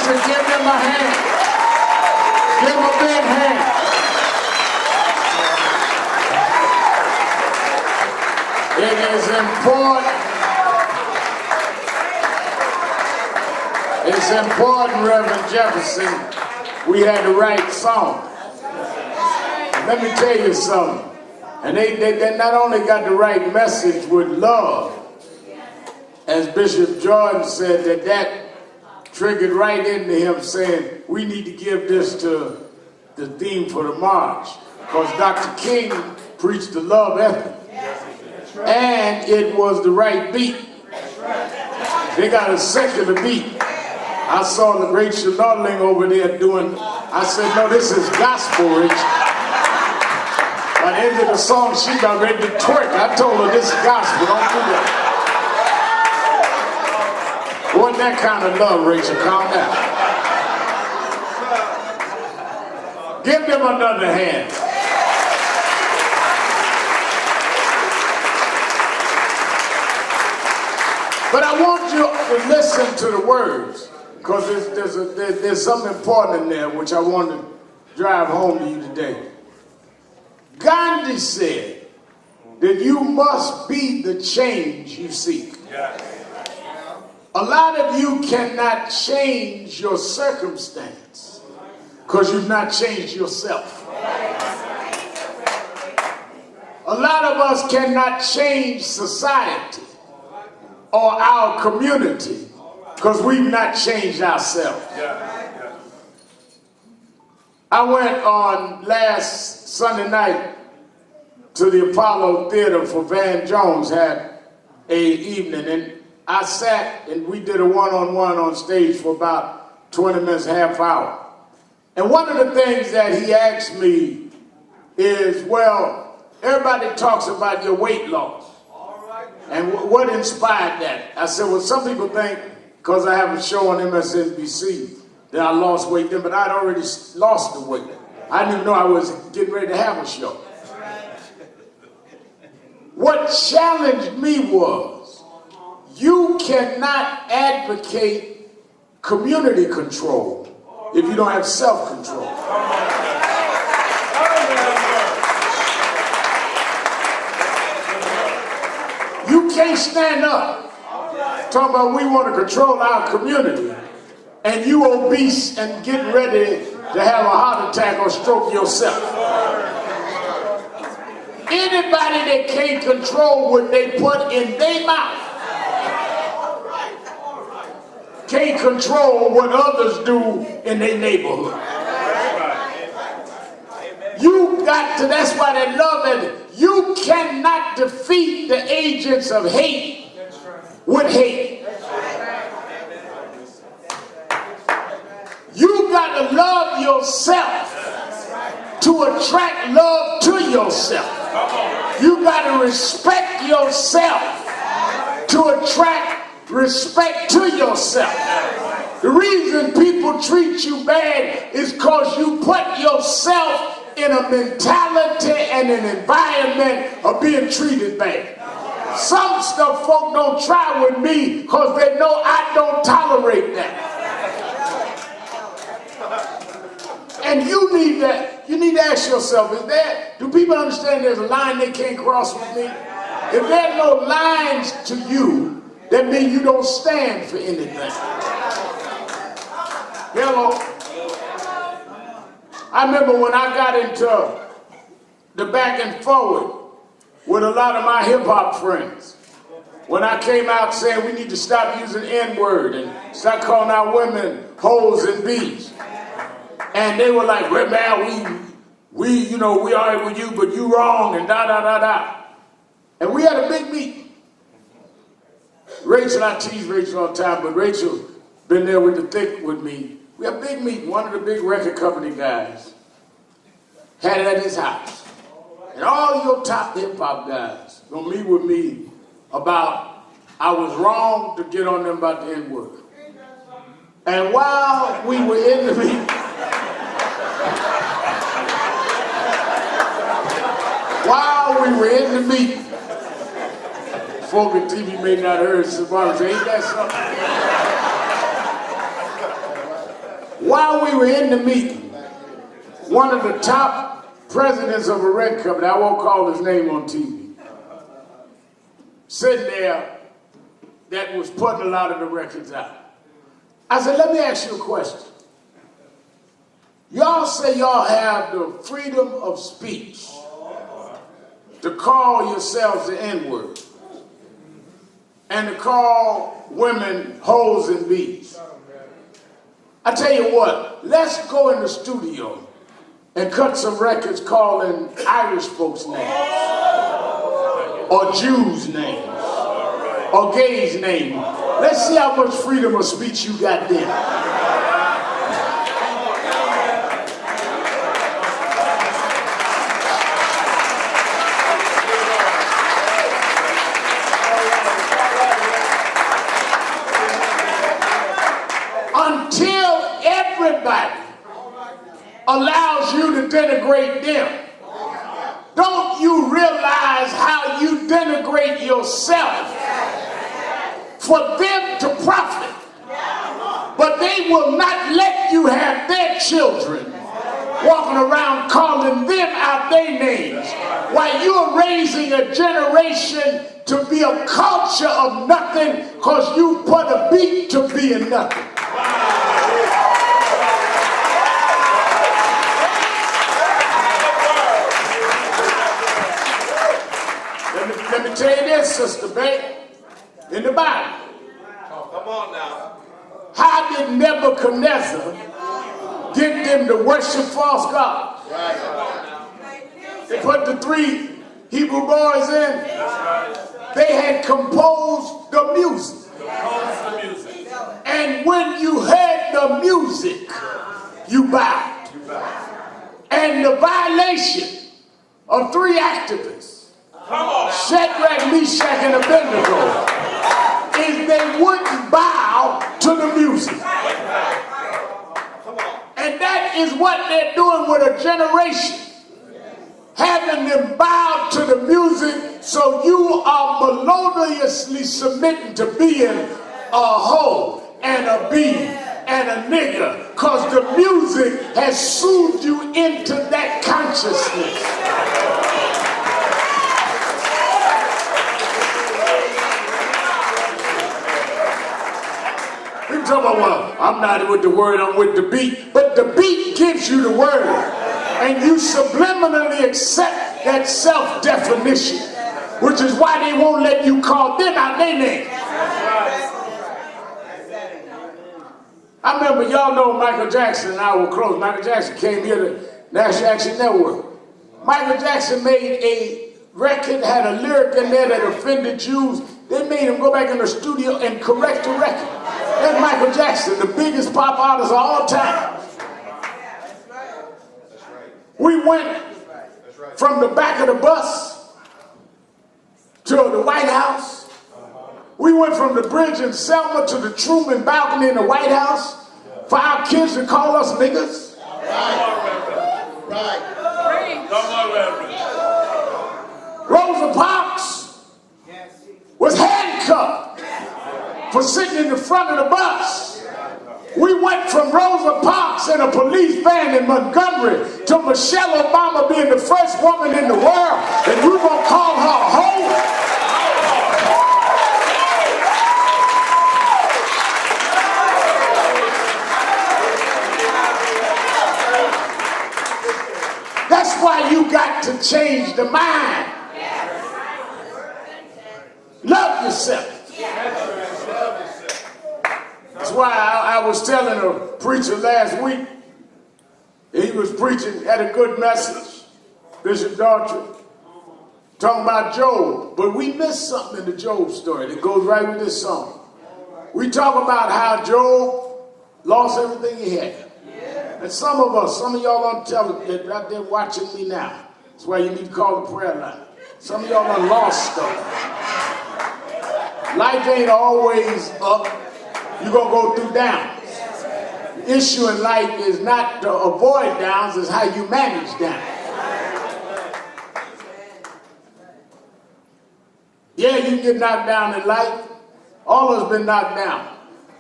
to give them a hand. Give them a big hand. It is important. It's important, Reverend Jefferson, we had the right song. Let me tell you something. And they not only got the right message with love, as Bishop Jordan said, that triggered right into him saying, we need to give this to the theme for the march. Because Dr. King preached the love ethic. And it was the right beat. They got a secular beat. I saw the Rachel Nordling over there doing, I said, no, this is gospel, Rachel. By the end of the song, she got ready to twerk. I told her, this is gospel, don't do that. Wasn't that kind of love, Rachel, calm down. Give them another hand. But I want you to listen to the words, because there's something important in there which I want to drive home to you today. Gandhi said that you must be the change you seek. A lot of you cannot change your circumstance because you've not changed yourself. A lot of us cannot change society or our community because we've not changed ourselves. I went on last Sunday night to the Apollo Theater for Van Jones had a evening, and I sat and we did a one-on-one on stage for about 20 minutes, half hour. And one of the things that he asked me is, well, everybody talks about your weight loss. And what inspired that? I said, well, some people think because I have a show on MSNBC that I lost weight then, but I'd already lost the weight. I didn't even know I was getting ready to have a show. What challenged me was, you cannot advocate community control if you don't have self-control. You can't stand up talking about we want to control our community and you obese and getting ready to have a heart attack or stroke yourself. Anybody that can't control what they put in their mouth can't control what others do in their neighborhood. You got to, that's why they love it. You cannot defeat the agents of hate with hate. You got to love yourself to attract love to yourself. You got to respect yourself to attract respect to yourself. The reason people treat you bad is because you put yourself in a mentality and an environment of being treated bad. Some stuff folk don't try with me because they know I don't tolerate that. And you need to ask yourself, do people understand there's a line they can't cross with me? If there are no lines to you, that means you don't stand for anything. Hello? I remember when I got into the back and forward with a lot of my hip-hop friends. When I came out saying we need to stop using N-word and start calling our women hoes and bees. And they were like, well, man, we are with you, but you wrong, and da-da-da-da. And we had a big meeting. Rachel, I tease Rachel all the time, but Rachel been there with the thick with me. We had a big meeting. One of the big record company guys had it at his house. And all your top hip-hop guys gonna meet with me about I was wrong to get on them about the N-word. And while we were in the meeting, folk at TV may not have heard Savannah say, ain't that something? While we were in the meeting, one of the top presidents of a record company, I won't call his name on TV, sitting there that was putting a lot of the records out. I said, let me ask you a question. Y'all say y'all have the freedom of speech to call yourselves the N-word and to call women hoes and bees. I tell you what, let's go in the studio and cut some records calling Irish folks' names, or Jews' names, or gays' names. Let's see how much freedom of speech you got then. Until everybody allows you to denigrate them, don't you realize how you denigrate yourself for them to profit? But they will not let you have their children walking around calling them out their names while you're raising a generation to be a culture of nothing because you put a beat to being nothing. Let me tell you this, Sister Bay, in the Bible. Oh, come on now. How did Nebuchadnezzar get them to worship false gods? They put the 3 Hebrew boys in. They had composed the music. And when you heard the music, you bowed. And the violation of 3 activists, Shadrach, Meshach, and Abednego, is they wouldn't bow to the music. And that is what they're doing with a generation. Having them bow to the music, so you are melodiously submitting to being a hoe and a bee and a nigger, because the music has soothed you into that consciousness. You talk about, well, I'm not with the word, I'm with the beat. But the beat gives you the word. And you subliminally accept that self-definition, which is why they won't let you call them out their name. I remember, y'all know Michael Jackson and I were close. Michael Jackson came here to National Action Network. Michael Jackson made a record, had a lyric in there that offended Jews. They made him go back in the studio and correct the record. That's Michael Jackson, the biggest pop artist of all time. We went from the back of the bus to the White House. We went from the bridge in Selma to the Truman balcony in the White House for our kids to call us niggas. Right. Rosa Parks was handcuffed for sitting in the front of the bus. We went from Rosa Parks in a police van in Montgomery to Michelle Obama being the first woman in the world, and we gonna call her a hoe? That's why you got to change the mind. Love yourself. That's why I was telling a preacher last week, he was preaching, had a good message, Bishop Daughtry, talking about Job, but we missed something in the Job story that goes right with this song. We talk about how Job lost everything he had. And some of y'all on television out there watching me now. That's why you need to call the prayer line. Some of y'all done lost stuff. Life ain't always up. You're going to go through downs. The issue in life is not to avoid downs, it's how you manage downs. Yeah, you get knocked down in life. All of us been knocked down.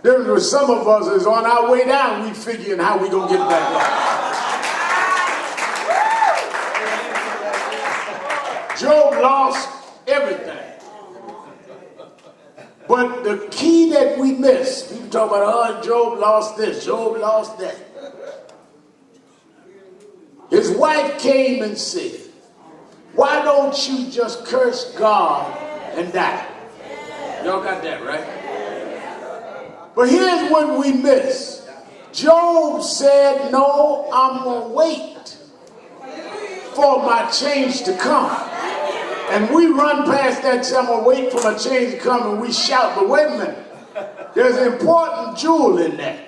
Difference with some of us is on our way down, we figuring how we gonna get back up. Job lost everything. But the key that we miss, people talk about, oh, Job lost this, Job lost that. His wife came and said, why don't you just curse God and die? Y'all got that, right? But here's what we miss. Job said, no, I'm going to wait for my change to come. And we run past that, say, I'm going to wait for my change to come, and we shout, but wait a minute. There's an important jewel in that.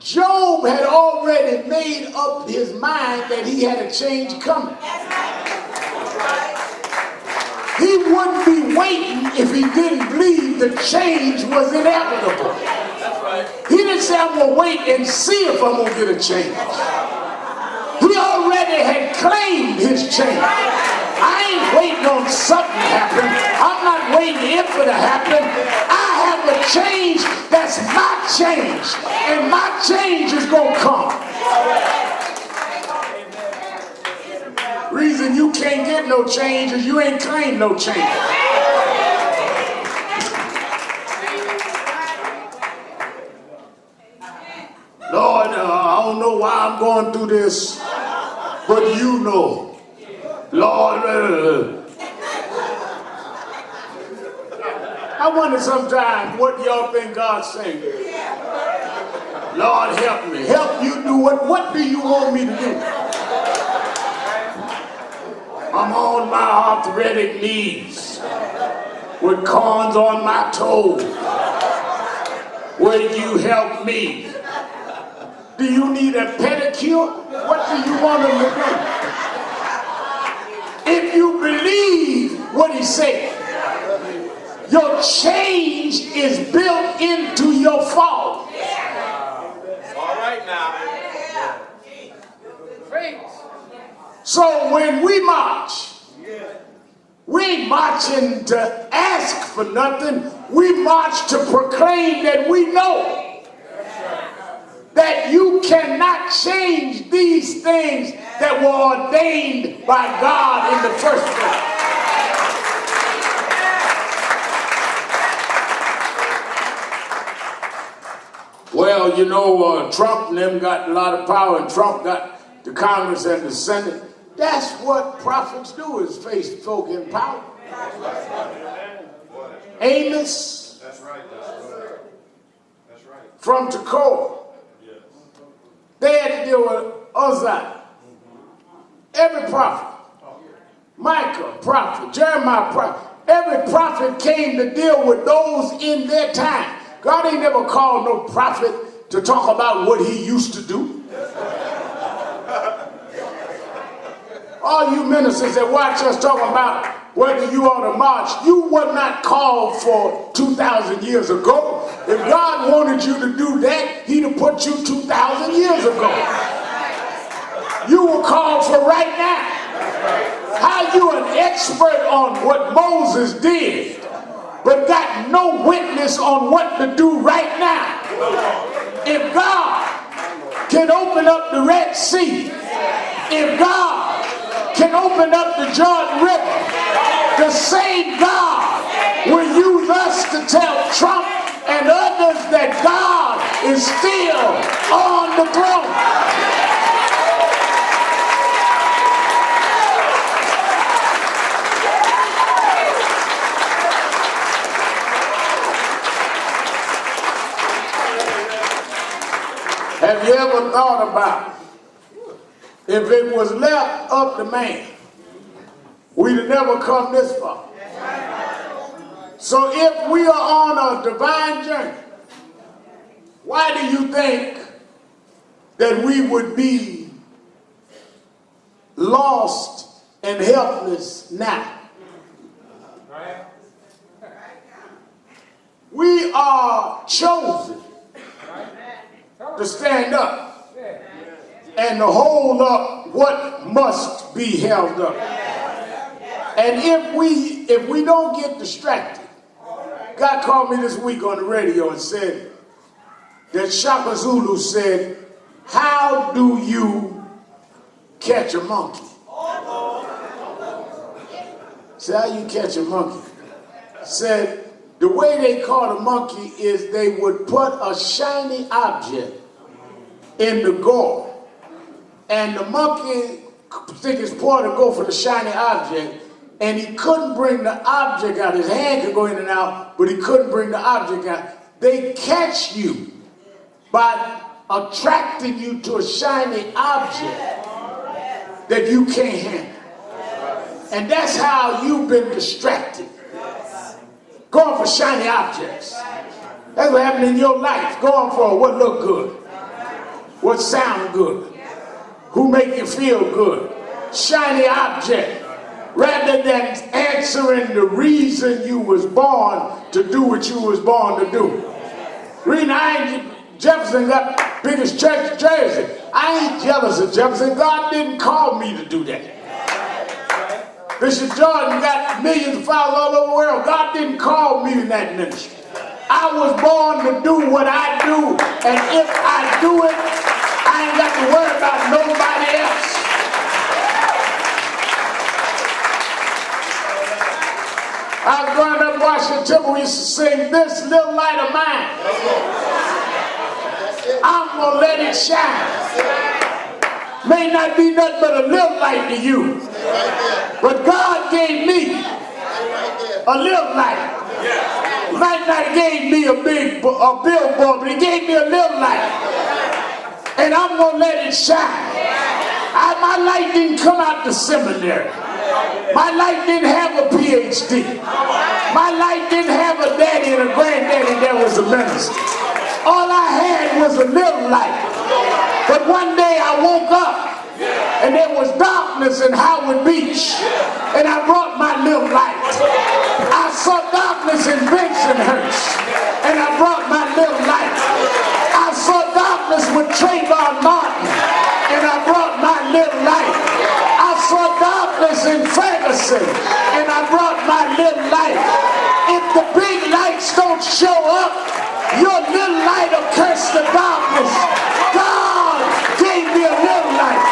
Job had already made up his mind that he had a change coming. He wouldn't be waiting if he didn't believe the change was inevitable. He didn't say, I'm going to wait and see if I'm going to get a change. He already had claimed his change. I ain't waiting on something to happen. I'm not waiting if it'll happen. I have a change that's my change. And my change is going to come. Reason you can't get no change is you ain't claimed no change. Lord, I don't know why I'm going through this, but you know. Lord, I wonder sometimes what y'all think God's saying. Lord, help me. Help you do what do you want me to do? I'm on my arthritic knees with corns on my toes. Will you help me? Do you need a pedicure? What do you want him to do? If you believe what he said, your change is built into your fall. All right now. So when we march, we ain't marching to ask for nothing. We march to proclaim that we know that you cannot change these things that were ordained by God in the first place. Well, you know, Trump and them got a lot of power, and Trump got the Congress and the Senate. That's what prophets do, is face folk in power. Amos from Tekoa. They had to deal with Uzziah. Every prophet. Micah, prophet. Jeremiah, prophet. Every prophet came to deal with those in their time. God ain't never called no prophet to talk about what he used to do. All you ministers that watch us talking about whether you ought to march, you were not called for 2,000 years ago. If God wanted you to do that, he'd have put you 2,000 years ago. You were called for right now. How you an expert on what Moses did, but got no witness on what to do right now? If God can open up the Red Sea, if God can open up the Jordan River, the same God will use us to tell Trump and others that God is still on the throne. Have you ever thought about if it was left up to man, we'd have never come this far? So if we are on a divine journey, why do you think that we would be lost and helpless now? We are chosen to stand up and to hold up what must be held up. And if we don't get distracted, God called me this week on the radio and said, that Shaka Zulu said, how do you catch a monkey? Said, how you catch a monkey? Said, the way they caught a monkey is they would put a shiny object in the gore. And the monkey stick his paw to go for the shiny object, and he couldn't bring the object out. His hand could go in and out, but he couldn't bring the object out. They catch you by attracting you to a shiny object that you can't handle. And that's how you've been distracted. Going for shiny objects. That's what happened in your life. Going for what look good, what sound good, who make you feel good. Shiny object. Rather than answering the reason you was born to do what you was born to do. Jefferson got biggest church in Jersey. I ain't jealous of Jefferson. God didn't call me to do that. Bishop Jordan got millions of followers all over the world. God didn't call me in that ministry. I was born to do what I do, and if I do it, I ain't got to worry about nobody else. I was growing up in Washington Temple, we used to sing, this little light of mine, I'm gonna let it shine. May not be nothing but a little light to you, but God gave me a little light. Might not gave me a billboard, but he gave me a little light, and I'm gonna let it shine. My light didn't come out the seminary. My light didn't have a PhD. My light didn't have a daddy and a granddaddy that was a minister. All I had was a little light. But one day I woke up and there was darkness in Howard Beach, and I brought my little light. I saw darkness in Bensonhurst, and I brought my little light. I saw darkness with Trayvon Martin, and I brought my little light. I saw darkness in Ferguson, and I brought my little light. If the big lights don't show up, your little light will curse the darkness. God gave me a little light.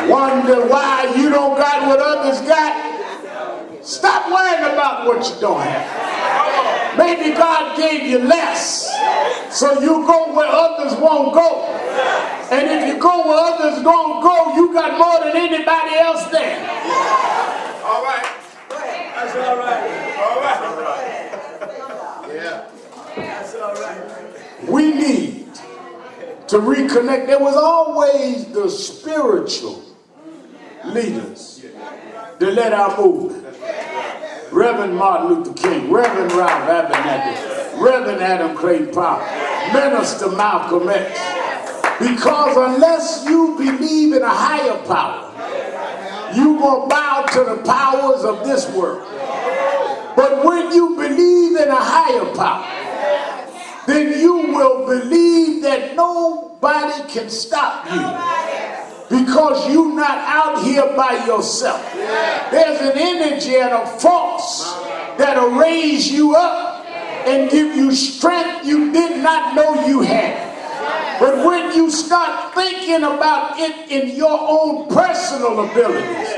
Wonder why you don't got what others got? Stop worrying about what you don't have. Maybe God gave you less, so you go where others won't go. And if you go where others won't go, you got more than anybody else there. All right. That's all right. All right. Yeah. That's all right. We need to reconnect. There was always the spiritual leaders that led our movement. Reverend Martin Luther King, Reverend Ralph Abernathy, Reverend Adam Clayton Powell, Minister Malcolm X. Because unless you believe in a higher power, you will bow to the powers of this world. But when you believe in a higher power, then you will believe that nobody can stop you, because you're not out here by yourself. There's an energy and a force that'll raise you up and give you strength you did not know you had. But when you start thinking about it in your own personal abilities,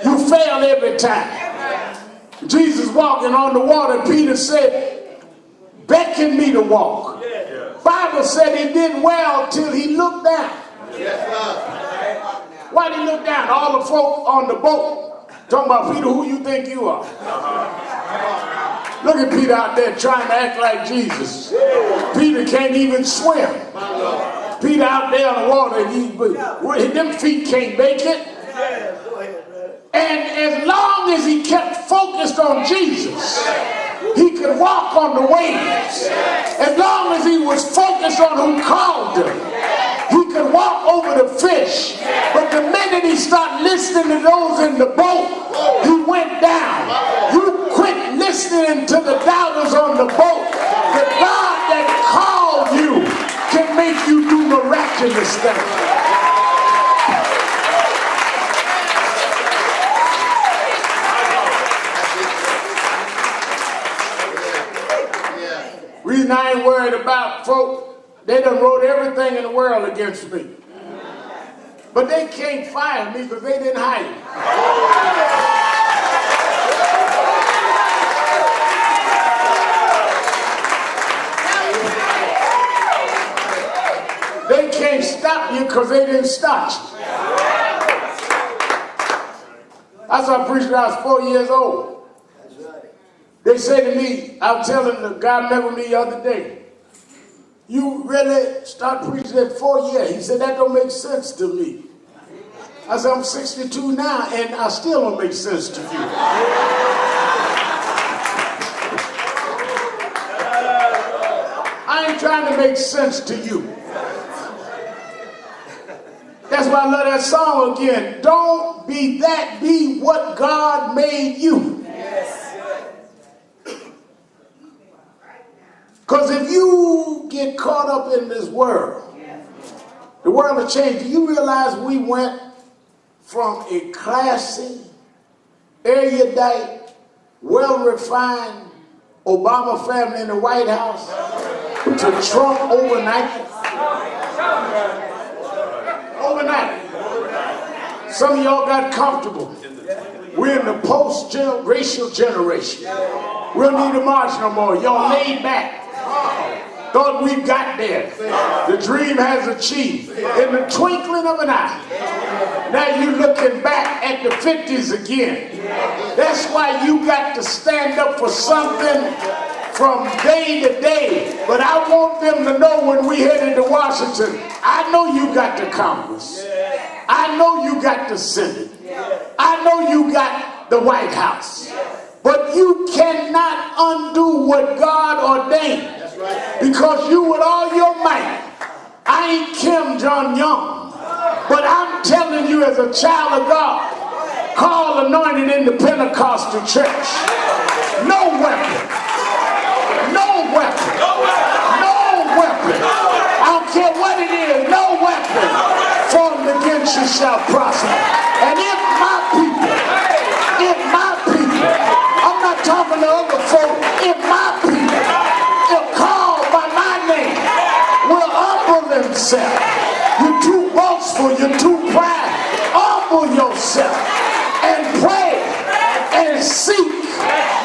you fail every time. Jesus walking on the water, Peter said, beckon me to walk. Bible said he did well till he looked down. Why did he look down? All the folk on the boat talking about, Peter, who you think you are? Look at Peter out there trying to act like Jesus. Peter can't even swim. Peter out there on the water, them feet can't make it. And as long as he kept focused on Jesus, he could walk on the waves. As long as he was focused on who called him, he could walk over the fish. But the minute he started listening to those in the boat, he went down. You quit listening to the doubters on the boat. The God that called you watching this thing. Reason I ain't worried about folk, they done wrote everything in the world against me. But they can't fire me because they didn't hire me. They can't stop you because they didn't stop you. I saw a preacher when I was 4 years old. They say to me, I was telling the guy met with me the other day, you really start preaching at 4 years? He said, that don't make sense to me. I said, I'm 62 now, and I still don't make sense to you. I ain't trying to make sense to you. That's why I love that song again. Don't be that, be what God made you. Because if you get caught up in this world, the world will change. Do you realize we went from a classy, erudite, well-refined Obama family in the White House to Trump overnight? Overnight. Some of y'all got comfortable. We're in the post-racial generation. We don't need to march no more. Y'all laid back. Thought we got there. The dream has achieved in the twinkling of an eye. Now you're looking back at the 50s again. That's why you got to stand up for something from day to day. But I want them to know when we headed to Washington, I know you got the Congress. I know you got the Senate. I know you got the White House. But you cannot undo what God ordained. Because you with all your might, I ain't Kim Jong-un, but I'm telling you as a child of God, called anointed in the Pentecostal church, no weapon, no weapon, no weapon, I don't care what it is, no weapon formed against you shall prosper. And if my people, I'm not talking to other folk, if my people, if called by my name, will humble themselves. You're too boastful, you're too proud. Humble yourself and pray and seek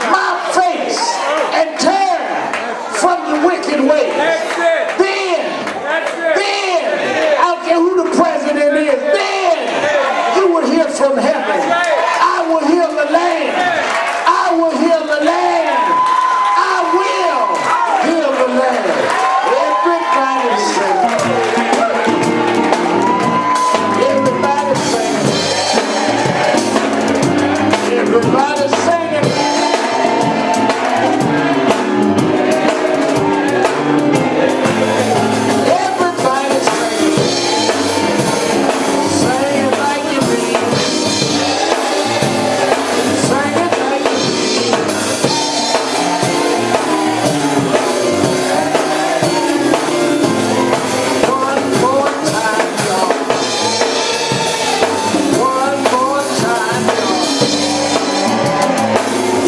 my face and turn from your wicked ways. Then, I don't care who the president is, then you will hear from heaven. I will heal the land. I will heal the land. I will heal the land. Everybody sing. Everybody sing. Everybody singing. Everybody singing. Sing it like you mean. Sing it like you mean. One more time, y'all. One more time, y'all.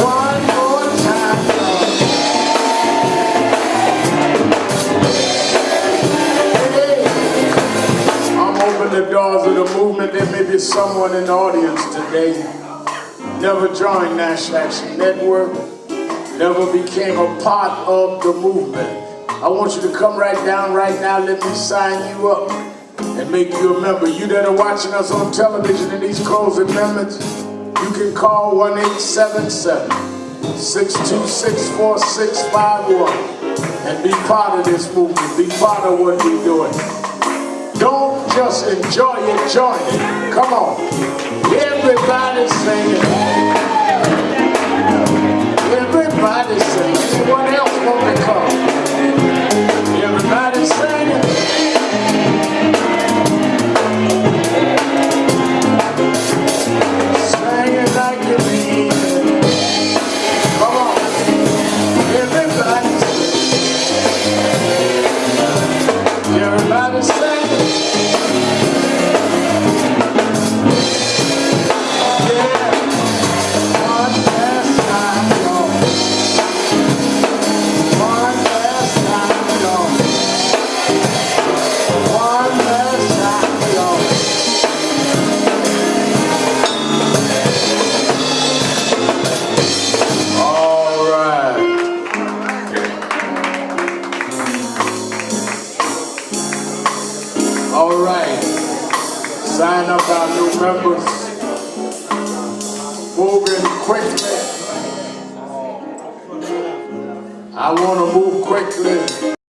One more time, y'all. Hey, I'm opening the doors of the movement. There may be someone in the audience today never joined National Action Network, never became a part of the movement. I want you to come right down right now. Let me sign you up and make you a member. You that are watching us on television in these closing minutes, you can call 1-877-626-4651 and be part of this movement. Be part of what we're doing. Don't just enjoy it, join it. Come on. Everybody singing. Everybody singing. Anyone else want to come? Everybody singing. Singing like you mean it. Come on. Everybody singing. Everybody singing. right. Sign up our new members. Moving quickly. I want to move quickly.